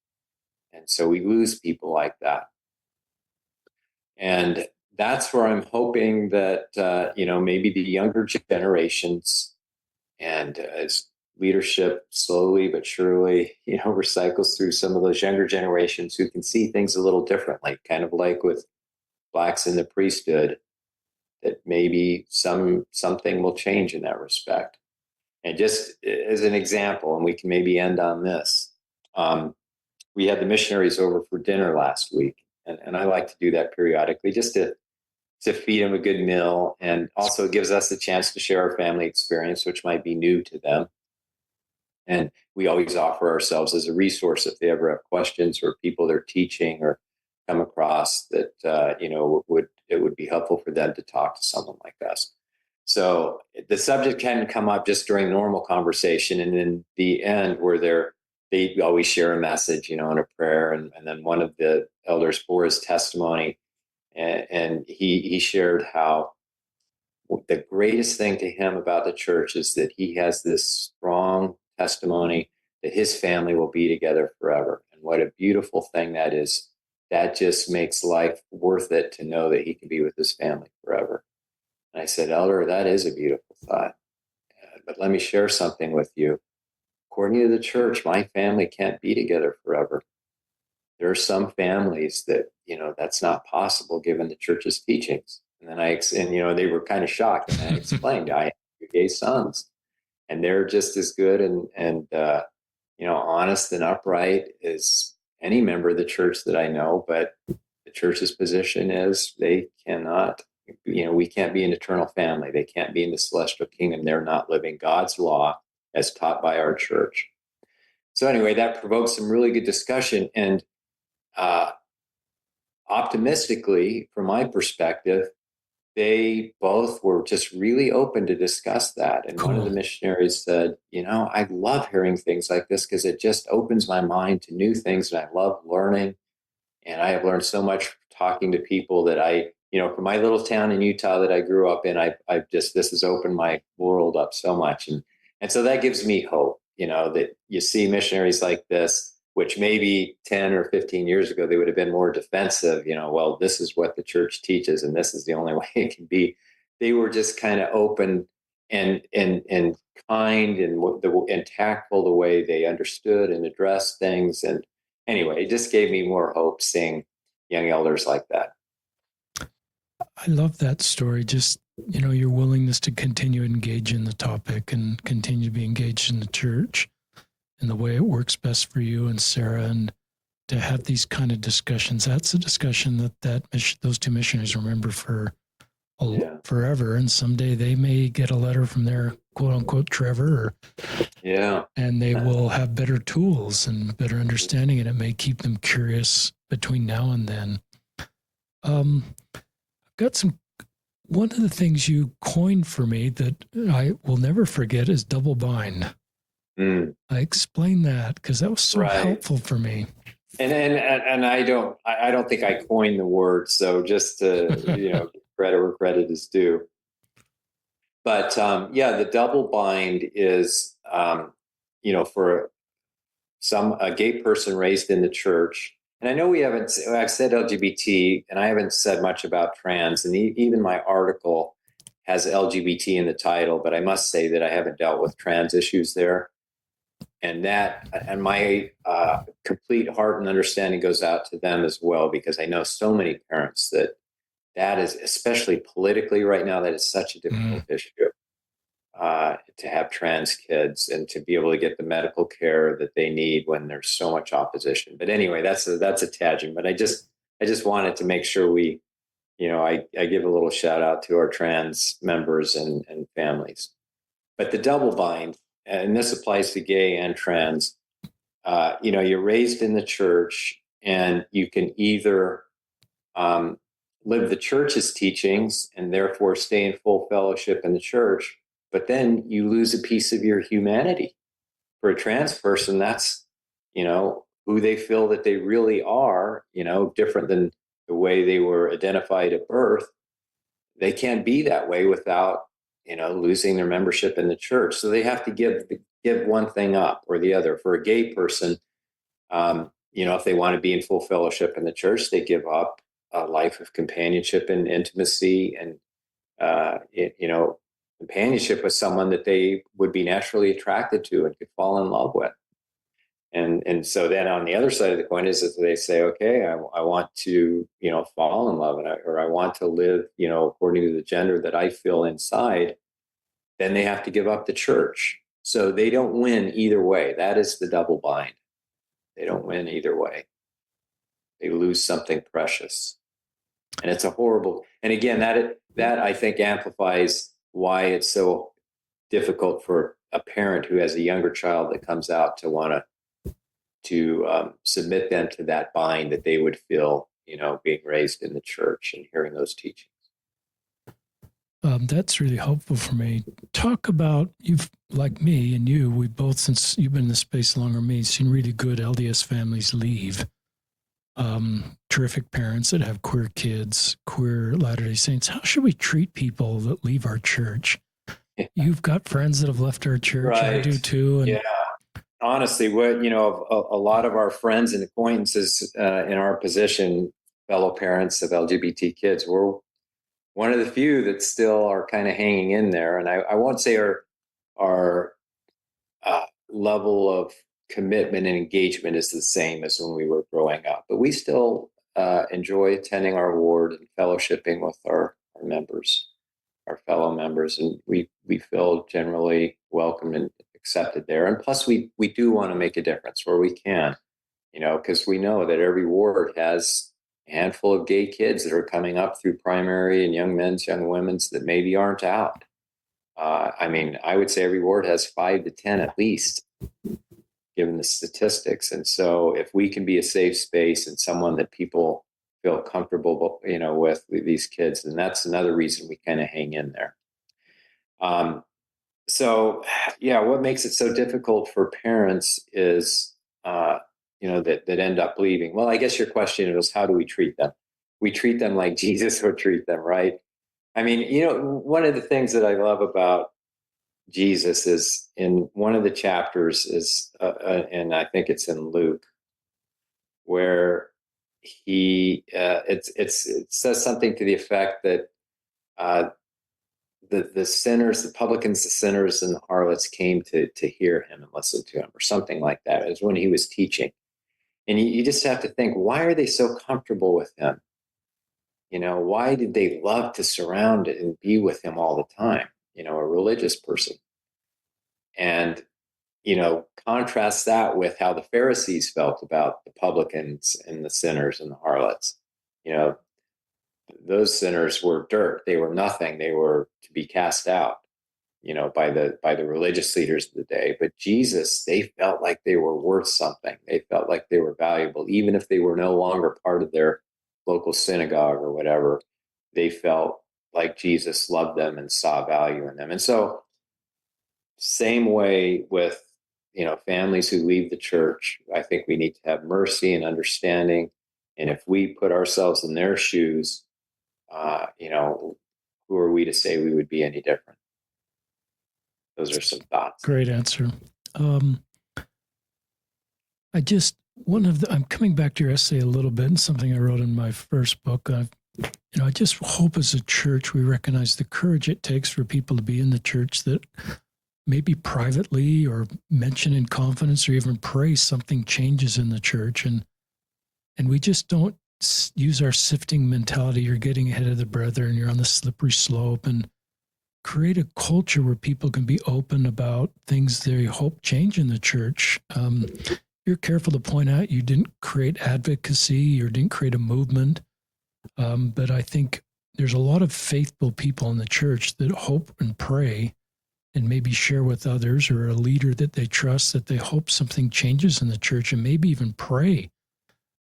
And so we lose people like that. And that's where I'm hoping that, maybe the younger generations, and as leadership slowly but surely, recycles through some of those younger generations who can see things a little differently, kind of like with Blacks in the priesthood, that maybe something will change in that respect. And just as an example, and we can maybe end on this, we had the missionaries over for dinner last week, and I like to do that periodically just to feed them a good meal, and also it gives us a chance to share our family experience, which might be new to them. And we always offer ourselves as a resource if they ever have questions or people they're teaching or come across that it would be helpful for them to talk to someone like us. So the subject can come up just during normal conversation, and in the end, where they always share a message, and a prayer, and then one of the elders bore his testimony, and he shared how the greatest thing to him about the church is that he has this strong testimony that his family will be together forever, and what a beautiful thing that is. That just makes life worth it to know that he can be with his family forever. And I said, Elder, that is a beautiful thought. But let me share something with you. According to the church, my family can't be together forever. There are some families that, that's not possible given the church's teachings. And then they were kind of shocked. And I explained, I have two gay sons, and they're just as good and honest and upright as any member of the church that I know, but the church's position is they cannot, we can't be an eternal family. They can't be in the celestial kingdom. They're not living God's law as taught by our church. So anyway, that provoked some really good discussion. And optimistically, from my perspective, they both were just really open to discuss that. And One of the missionaries said, I love hearing things like this because it just opens my mind to new things. And I love learning. And I have learned so much talking to people that from my little town in Utah that I grew up in, this has opened my world up so much. And so that gives me hope, that you see missionaries like this which maybe 10 or 15 years ago, they would have been more defensive, well, this is what the church teaches and this is the only way it can be. They were just kind of open and kind and tactful the way they understood and addressed things. And anyway, it just gave me more hope seeing young elders like that. I love that story. Just, your willingness to continue to engage in the topic and continue to be engaged in the church in the way it works best for you and Sarah, and to have these kind of discussions. That's a discussion those two missionaries remember for forever. And someday they may get a letter from their quote unquote Trevor, and they will have better tools and better understanding, and it may keep them curious between now and then. I've got one of the things you coined for me that I will never forget is double bind. I explained that because that was so helpful for me. And I don't think I coined the word. So just to, credit where credit is due. But the double bind is, for a gay person raised in the church. And I know I've said LGBT, and I haven't said much about trans, and even my article has LGBT in the title, but I must say that I haven't dealt with trans issues there. And my complete heart and understanding goes out to them as well, because I know so many parents that is, especially politically right now, that is such a difficult issue to have trans kids and to be able to get the medical care that they need when there's so much opposition. But anyway, that's a tangent. But I just wanted to make sure I give a little shout out to our trans members and families. But the double bind, and this applies to gay and trans, you're raised in the church, and you can either live the church's teachings and therefore stay in full fellowship in the church, but then you lose a piece of your humanity. For a trans person, that's, who they feel that they really are, different than the way they were identified at birth. They can't be that way without losing their membership in the church. So they have to give one thing up or the other. For a gay person, if they want to be in full fellowship in the church, they give up a life of companionship and intimacy and, companionship with someone that they would be naturally attracted to and could fall in love with. And so then on the other side of the coin is that they say, okay, I want to, fall in love, or I want to live, according to the gender that I feel inside. Then they have to give up the church. So they don't win either way. That is the double bind. They don't win either way. They lose something precious. And it's a horrible, and again, that I think amplifies why it's so difficult for a parent who has a younger child that comes out to want to submit them to that bind that they would feel, being raised in the church and hearing those teachings. That's really helpful for me. Talk about, you've, like me and you, we both, since you've been in this space longer than me, seen really good LDS families leave. Terrific parents that have queer kids, queer Latter-day Saints. How should we treat people that leave our church? Yeah. You've got friends that have left our church. Right. I do too. And honestly, a lot of our friends and acquaintances in our position, fellow parents of LGBT kids, we're one of the few that still are kind of hanging in there. And I won't say our level of commitment and engagement is the same as when we were growing up, but we still enjoy attending our ward and fellowshipping with our members, our fellow members, and we feel generally welcomed and accepted there. And plus, we do want to make a difference where we can, because we know that every ward has a handful of gay kids that are coming up through primary and young men's, young women's that maybe aren't out. I would say every ward has 5 to 10 at least, given the statistics. And so if we can be a safe space and someone that people feel comfortable, with these kids, then that's another reason we kind of hang in there. What makes it so difficult for parents is, that end up leaving. Well, I guess your question was, how do we treat them? We treat them like Jesus would treat them, right? One of the things that I love about Jesus is in one of the chapters is, and I think it's in Luke, where it says something to the effect that the sinners, the publicans, the sinners, and the harlots came to hear him and listen to him, or something like that. It was when he was teaching. And you just have to think, why are they so comfortable with him? Why did they love to surround and be with him all the time? A religious person. And, contrast that with how the Pharisees felt about the publicans and the sinners and the harlots. Those sinners were dirt. They were nothing. They were to be cast out, by the religious leaders of the day. But Jesus, they felt like they were worth something. They felt like they were valuable, even if they were no longer part of their local synagogue or whatever. They felt like Jesus loved them and saw value in them. And so, same way with families who leave the church, I think we need to have mercy and understanding. And if we put ourselves in their shoes, who are we to say we would be any different? Those are some thoughts. Great answer. I'm coming back to your essay a little bit, and something I wrote in my first book. I just hope as a church we recognize the courage it takes for people to be in the church, that maybe privately or mention in confidence or even pray something changes in the church. And we just don't use our sifting mentality. You're getting ahead of the brethren, you're on the slippery slope, and create a culture where people can be open about things they hope change in the church. You're careful to point out you didn't create advocacy or didn't create a movement. But I think there's a lot of faithful people in the church that hope and pray and maybe share with others, or a leader that they trust, that they hope something changes in the church, and maybe even pray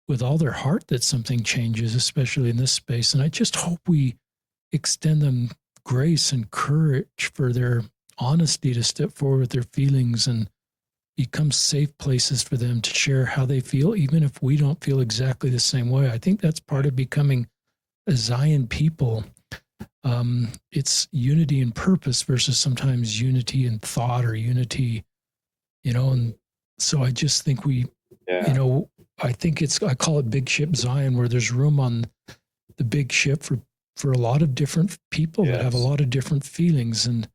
with all their heart that something changes, especially in this space. And I just hope we extend them grace and courage for their honesty to step forward with their feelings and become safe places for them to share how they feel, even if we don't feel exactly the same way. I think that's part of becoming a Zion people. It's unity in purpose versus sometimes unity in thought or unity, and so I just think I call it Big Ship Zion, where there's room on the big ship for a lot of different people that have a lot of different feelings, and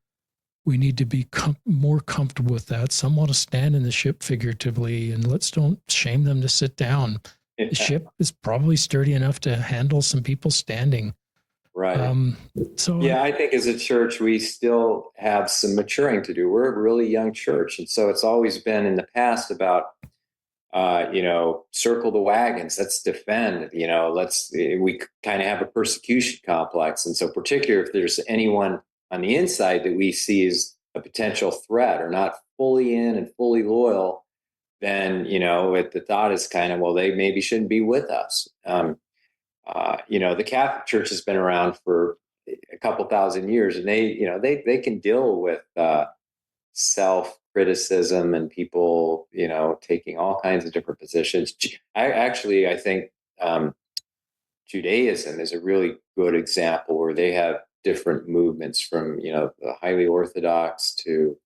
we need to be more comfortable with that. Some want to stand in the ship figuratively, and let's don't shame them to sit down. Yeah. The ship is probably sturdy enough to handle some people standing. Right. I think as a church, we still have some maturing to do. We're a really young church. And so it's always been in the past about, circle the wagons, let's defend, we kind of have a persecution complex. And so particularly if there's anyone on the inside that we see as a potential threat or not fully in and fully loyal, then, the thought is kind of, well, they maybe shouldn't be with us. The Catholic Church has been around for a couple thousand years, and they can deal with self-criticism and people, taking all kinds of different positions. I think Judaism is a really good example where they have different movements from, the highly Orthodox to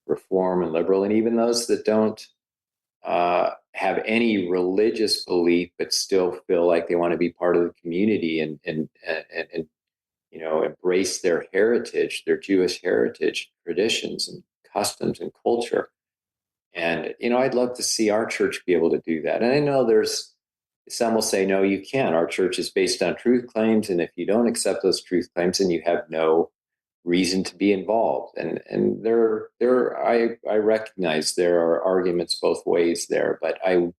Reform and liberal, and even those that don't have any religious belief, but still feel like they want to be part of the community and embrace their heritage, their Jewish heritage, traditions and customs and culture. And, I'd love to see our church be able to do that. And I know some will say, no, you can't. Our church is based on truth claims. And if you don't accept those truth claims, then you have no reason to be involved. And I recognize there are arguments both ways there, but I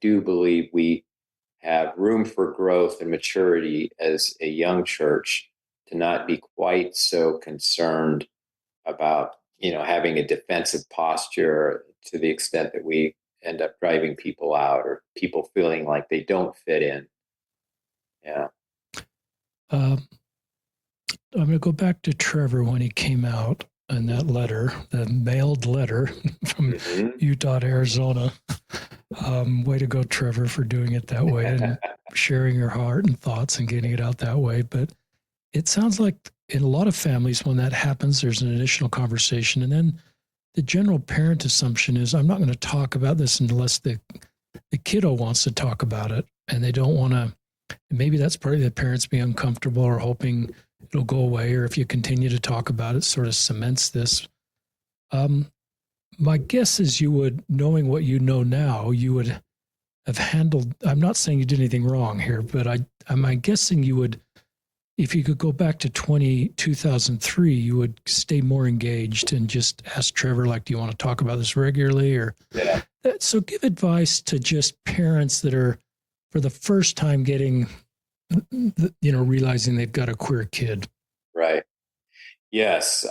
do believe we have room for growth and maturity as a young church to not be quite so concerned about, having a defensive posture to the extent that we end up driving people out or people feeling like they don't fit in. Yeah. I'm going to go back to Trevor when he came out in that letter, the mailed letter from Utah to Arizona. Way to go, Trevor, for doing it that way and sharing your heart and thoughts and getting it out that way. But it sounds like in a lot of families, when that happens, there's an initial conversation. And then the general parent assumption is, I'm not going to talk about this unless the the kiddo wants to talk about it and they don't want to. Maybe that's part of the parents being uncomfortable or hoping it'll go away, or if you continue to talk about it, sort of cements this. Um, my guess is you would, knowing what you know now, you would have handled. I'm not saying you did anything wrong here, but I'm guessing you would, if you could go back to 2003, you would stay more engaged and just ask Trevor, like, do you want to talk about this regularly? Or Yeah. so give advice to just parents that are for the first time getting, realizing they've got a queer kid. Right. Yes.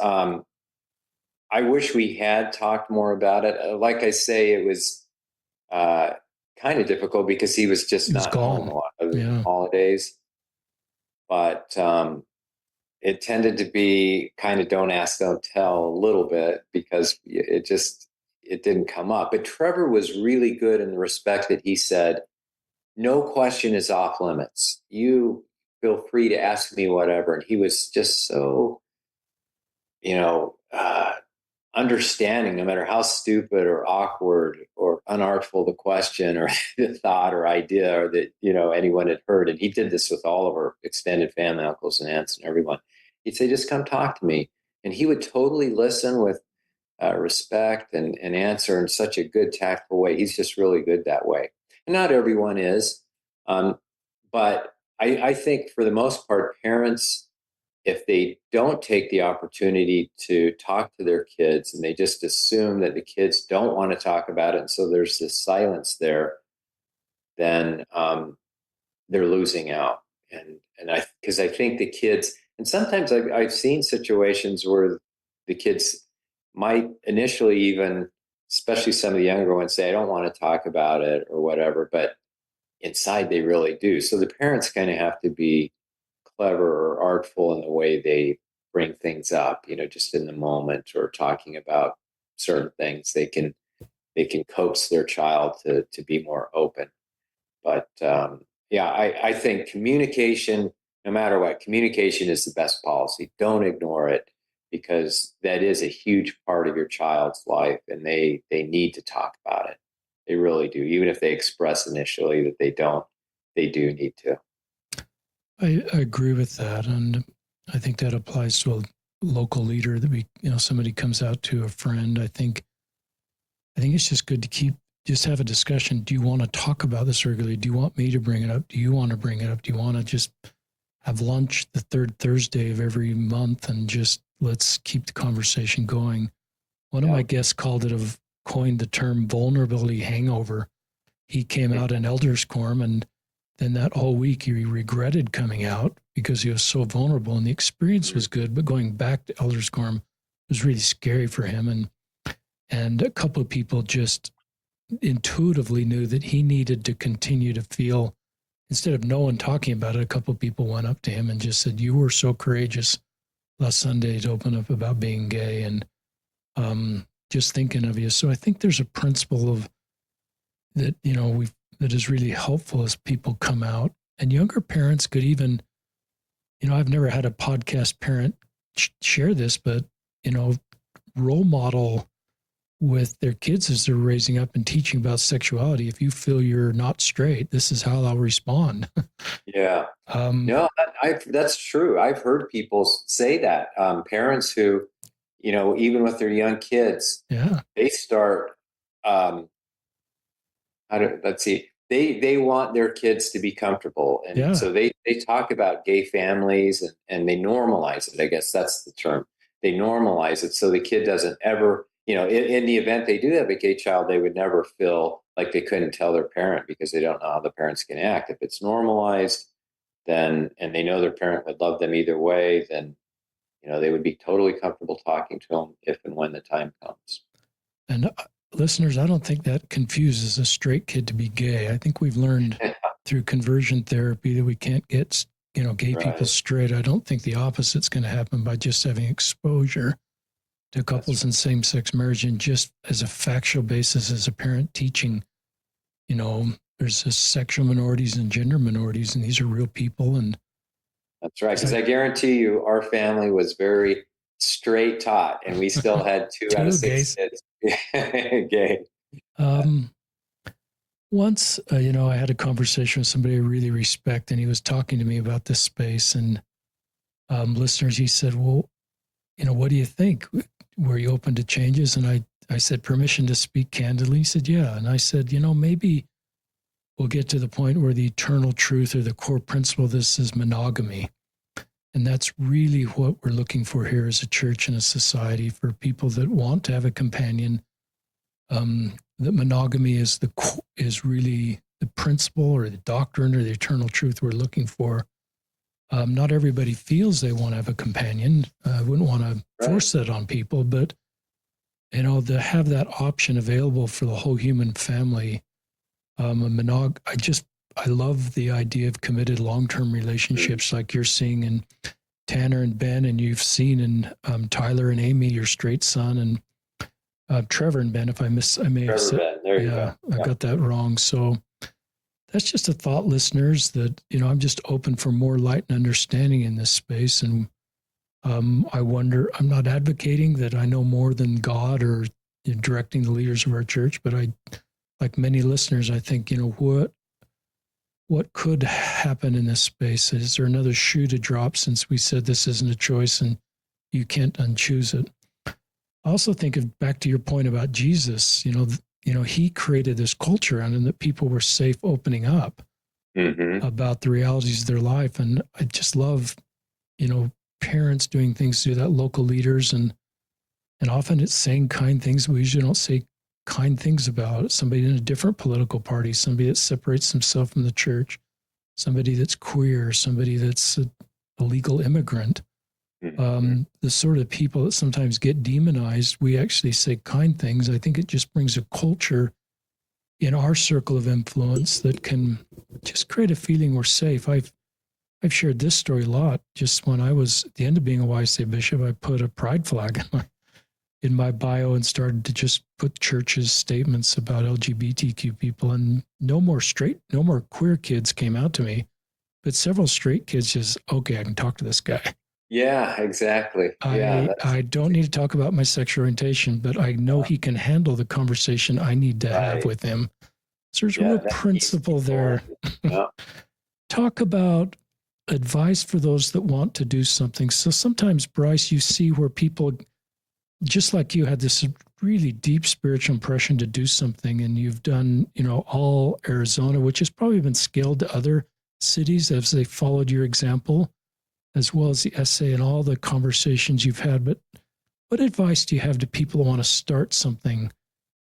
I wish we had talked more about it. Like I say, it was kind of difficult because he was just not home a lot of the holidays. But it tended to be kind of don't ask, don't tell a little bit because it didn't come up. But Trevor was really good in the respect that he said, no question is off limits. You feel free to ask me whatever. And he was just so, understanding, no matter how stupid or awkward or unartful the question or the thought or idea or that, anyone had heard. And he did this with all of our extended family, uncles and aunts and everyone. He'd say, just come talk to me. And he would totally listen with respect and answer in such a good, tactful way. He's just really good that way. And not everyone is. But I think for the most part, parents, if they don't take the opportunity to talk to their kids and they just assume that the kids don't want to talk about it, and so there's this silence there, then they're losing out. Because I think the kids, and sometimes I've seen situations where the kids might initially even, especially some of the younger ones, say, I don't want to talk about it or whatever, but inside they really do. So the parents kind of have to be clever or artful in the way they bring things up, just in the moment or talking about certain things. They can coax their child to be more open. But I think communication, no matter what, communication is the best policy. Don't ignore it because that is a huge part of your child's life and they need to talk about it. They really do. Even if they express initially that they don't, they do need to. I agree with that. And I think that applies to a local leader that somebody comes out to a friend. I think it's just good to just have a discussion. Do you want to talk about this regularly? Do you want me to bring it up? Do you want to bring it up? Do you want to just have lunch the third Thursday of every month and just let's keep the conversation going? One of my guests coined the term vulnerability hangover. He came out in elders quorum and then that whole week he regretted coming out because he was so vulnerable and the experience was good, but going back to elders quorum was really scary for him. And a couple of people just intuitively knew that he needed to continue to feel, instead of no one talking about it, a couple of people went up to him and just said, you were so courageous last Sunday to open up about being gay and just thinking of you. So I think there's a principle of that, that is really helpful as people come out. And younger parents could even, I've never had a podcast parent share this, but, role model with their kids as they're raising up and teaching about sexuality. If you feel you're not straight, this is how I'll respond. Yeah. No, that's true. I've heard people say that. Parents who, even with their young kids, they start, they want their kids to be comfortable. And so they talk about gay families and they normalize it. I guess that's the term. They normalize it. So the kid doesn't ever, in the event they do have a gay child, they would never feel like they couldn't tell their parent because they don't know how the parent's going to act. If it's normalized, then, and they know their parent would love them either way, then, they would be totally comfortable talking to them if and when the time comes. And listeners, I don't think that confuses a straight kid to be gay. I think we've learned through conversion therapy that we can't get, gay people straight. I don't think the opposite's going to happen by just having exposure to couples in same-sex marriage. And just as a factual basis, as a parent teaching, there's this sexual minorities and gender minorities, and these are real people. And that's right. Because I guarantee you, our family was very straight taught, and we still had two out of six kids gay. once, I had a conversation with somebody I really respect, and he was talking to me about this space. And listeners, he said, well, what do you think? Were you open to changes? And I said, permission to speak candidly. He said, yeah. And I said, maybe we'll get to the point where the eternal truth or the core principle of this is monogamy. And that's really what we're looking for here as a church and a society, for people that want to have a companion. That monogamy is really the principle or the doctrine or the eternal truth we're looking for. Not everybody feels they want to have a companion. I wouldn't want to force that on people, but to have that option available for the whole human family. I love the idea of committed long-term relationships like you're seeing in Tanner and Ben, and you've seen in Tyler and Amy, your straight son, and Trevor and Ben. I may have said, Ben. There you go. I got that wrong. So that's just a thought, listeners, that, I'm just open for more light and understanding in this space. And I wonder, I'm not advocating that I know more than God or directing the leaders of our church, but like many listeners, I think, what could happen in this space? Is there another shoe to drop, since we said this isn't a choice and you can't unchoose it? I also think of back to your point about Jesus, he created this culture and that people were safe opening up about the realities of their life. And I just love, parents doing things to that, local leaders, and often it's saying kind things we usually don't say kind things about. Somebody in a different political party, somebody that separates himself from the church, somebody that's queer, somebody that's a illegal immigrant. The sort of people that sometimes get demonized, we actually say kind things. I think it just brings a culture in our circle of influence that can just create a feeling we're safe. I've shared this story a lot. Just when I was at the end of being a YSA bishop, I put a pride flag in my bio and started to just put church's statements about LGBTQ people, and no more queer kids came out to me, but several straight kids just, okay, I can talk to this guy. Yeah, exactly. I don't need to talk about my sexual orientation, but I know he can handle the conversation I need to have with him. So there's a real principle there. Talk about advice for those that want to do something. So sometimes, Bryce, you see where people, just like you, had this really deep spiritual impression to do something, and you've done, all Arizona, which has probably been scaled to other cities as they followed your example, as well as the essay and all the conversations you've had. But what advice do you have to people who want to start something?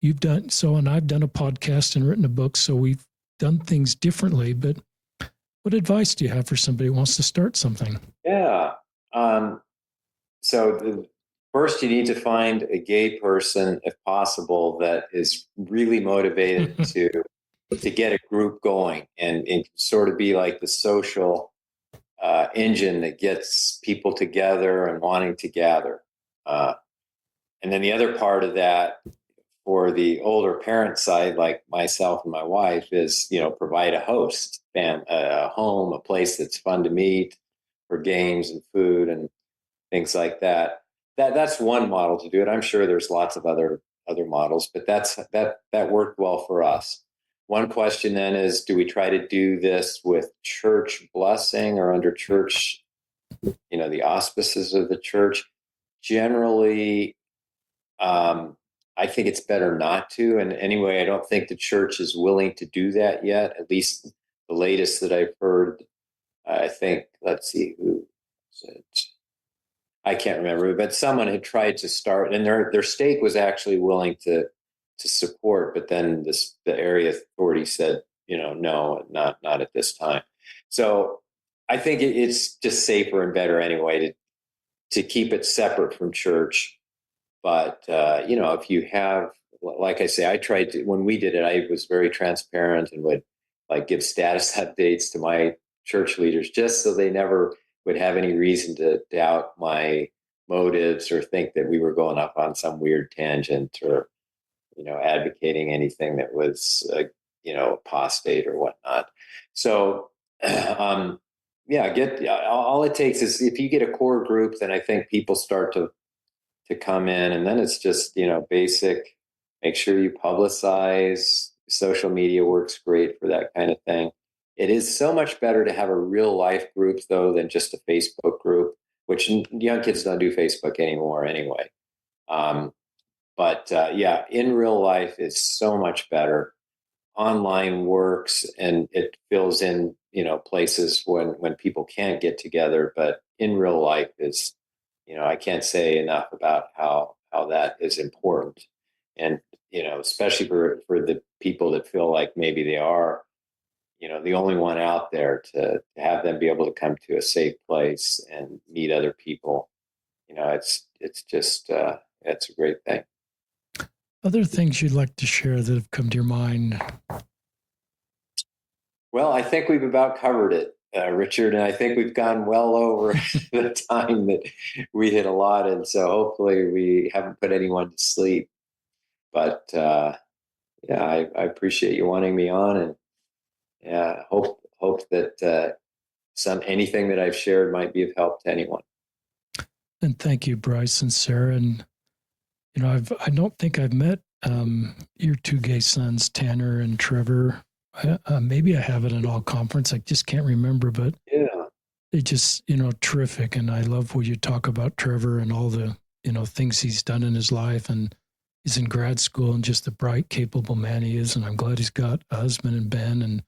You've done so, and I've done a podcast and written a book, so we've done things differently. But what advice do you have for somebody who wants to start something? Yeah. First, you need to find a gay person, if possible, that is really motivated to get a group going and sort of be like the social engine that gets people together and wanting to gather. And then the other part of that for the older parent side, like myself and my wife, is, provide a host, a home, a place that's fun to meet for games and food and things like that. That's one model to do it. I'm sure there's lots of other models, but that worked well for us. One question then is, do we try to do this with church blessing or under church, the auspices of the church? Generally, I think it's better not to. And anyway, I don't think the church is willing to do that yet. At least the latest that I've heard, I think, let's see, who was it? I can't remember, but someone had tried to start, and their stake was actually willing to support, but then the area authority said, no, not at this time. So I think it's just safer and better anyway to keep it separate from church. But if you have, like I say, I tried to, when we did it, I was very transparent and would give status updates to my church leaders, just so they never would have any reason to doubt my motives or think that we were going up on some weird tangent or, advocating anything that was, apostate or whatnot. So, all it takes is, if you get a core group, then I think people start to come in, and then it's just, basic, make sure you publicize, social media works great for that kind of thing. It is so much better to have a real life group, though, than just a Facebook group, which young kids don't do Facebook anymore anyway. But yeah, in real life is so much better. Online works and it fills in, places when people can't get together. But in real life is, I can't say enough about how that is important. And, especially for the people that feel like maybe they are, the only one out there to have them be able to come to a safe place and meet other people. It's just, it's a great thing. Other things you'd like to share that have come to your mind? Well, I think we've about covered it, Richard, and I think we've gone well over the time that we hit allotted. So hopefully we haven't put anyone to sleep. But yeah, I appreciate you wanting me on, and yeah, hope that anything that I've shared might be of help to anyone. And thank you, Bryce and Sarah. And I don't think I've met your two gay sons, Tanner and Trevor. Maybe I have at an all conference. I just can't remember, but yeah, they just, terrific. And I love what you talk about Trevor and all the, things he's done in his life. And he's in grad school and just the bright, capable man he is. And I'm glad he's got a husband and Ben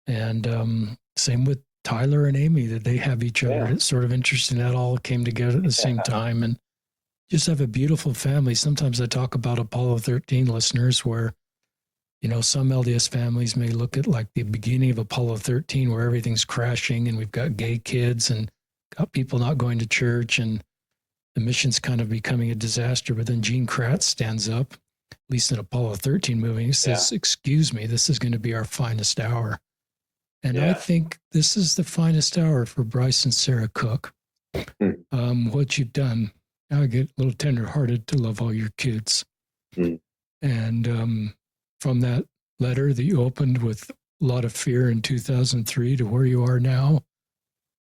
and same with Tyler and Amy, that they have each other. It's sort of interesting that all came together at the same time and just have a beautiful family. Sometimes I talk about Apollo 13 listeners where, some LDS families may look at like the beginning of Apollo 13 where everything's crashing and we've got gay kids and got people not going to church and the mission's kind of becoming a disaster. But then Gene Kratz stands up, at least in Apollo 13 movie, he says, excuse me, this is going to be our finest hour. And I think this is the finest hour for Bryce and Sarah Cook. What you've done, I get a little tenderhearted to love all your kids. And from that letter that you opened with a lot of fear in 2003 to where you are now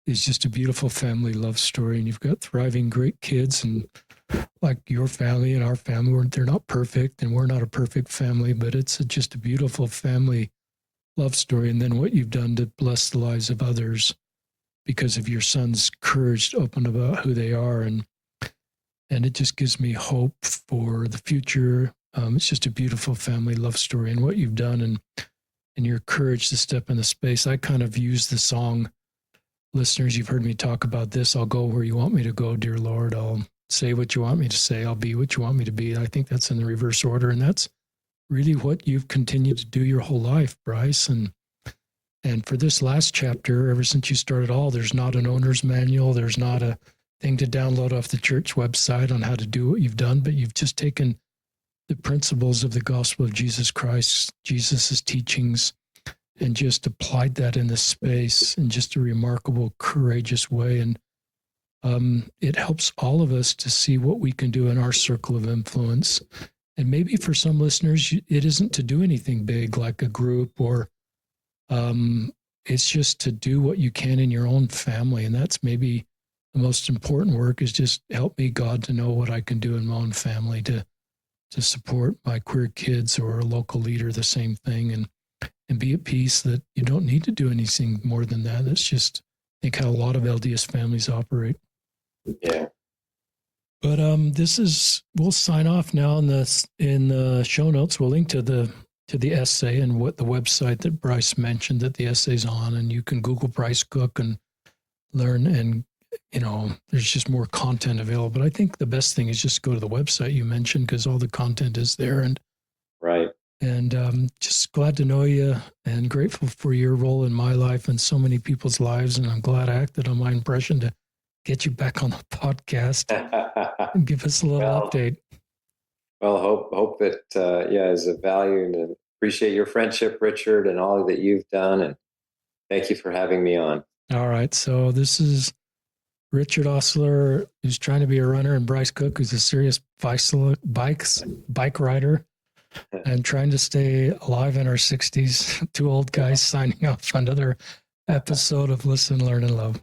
is just a beautiful family love story. And you've got thriving, great kids. And like your family and our family, they're not perfect and we're not a perfect family, but it's just a beautiful family love story. And then what you've done to bless the lives of others because of your son's courage to open about who they are. And it just gives me hope for the future. It's just a beautiful family love story and what you've done and your courage to step in the space. I kind of use the song, listeners, you've heard me talk about this. I'll go where you want me to go, dear Lord. I'll say what you want me to say. I'll be what you want me to be. I think that's in the reverse order. And that's really what you've continued to do your whole life, Bryce. And for this last chapter, ever since you started there's not an owner's manual. There's not a thing to download off the church website on how to do what you've done, but you've just taken the principles of the gospel of Jesus Christ, Jesus's teachings, and just applied that in this space in just a remarkable, courageous way. And it helps all of us to see what we can do in our circle of influence. And maybe for some listeners, it isn't to do anything big like a group or it's just to do what you can in your own family. And that's maybe the most important work is just help me, God, to know what I can do in my own family to support my queer kids or a local leader, the same thing, and be at peace that you don't need to do anything more than that. That's just, I think, how a lot of LDS families operate. Yeah. But we'll sign off now in the show notes. We'll link to the essay and what the website that Bryce mentioned that the essay's on, and you can Google Bryce Cook and learn, and there's just more content available. But I think the best thing is just go to the website you mentioned because all the content is there. And right. And just glad to know you and grateful for your role in my life and so many people's lives. And I'm glad I acted on my impression to get you back on the podcast and give us a little update. Well, hope that, is of value, and appreciate your friendship, Richard, and all that you've done. And thank you for having me on. All right. So this is Richard Ostler, who's trying to be a runner, and Bryce Cook, who's a serious bike rider and trying to stay alive in our 60s. Two old guys signing off for another episode of Listen, Learn, and Love.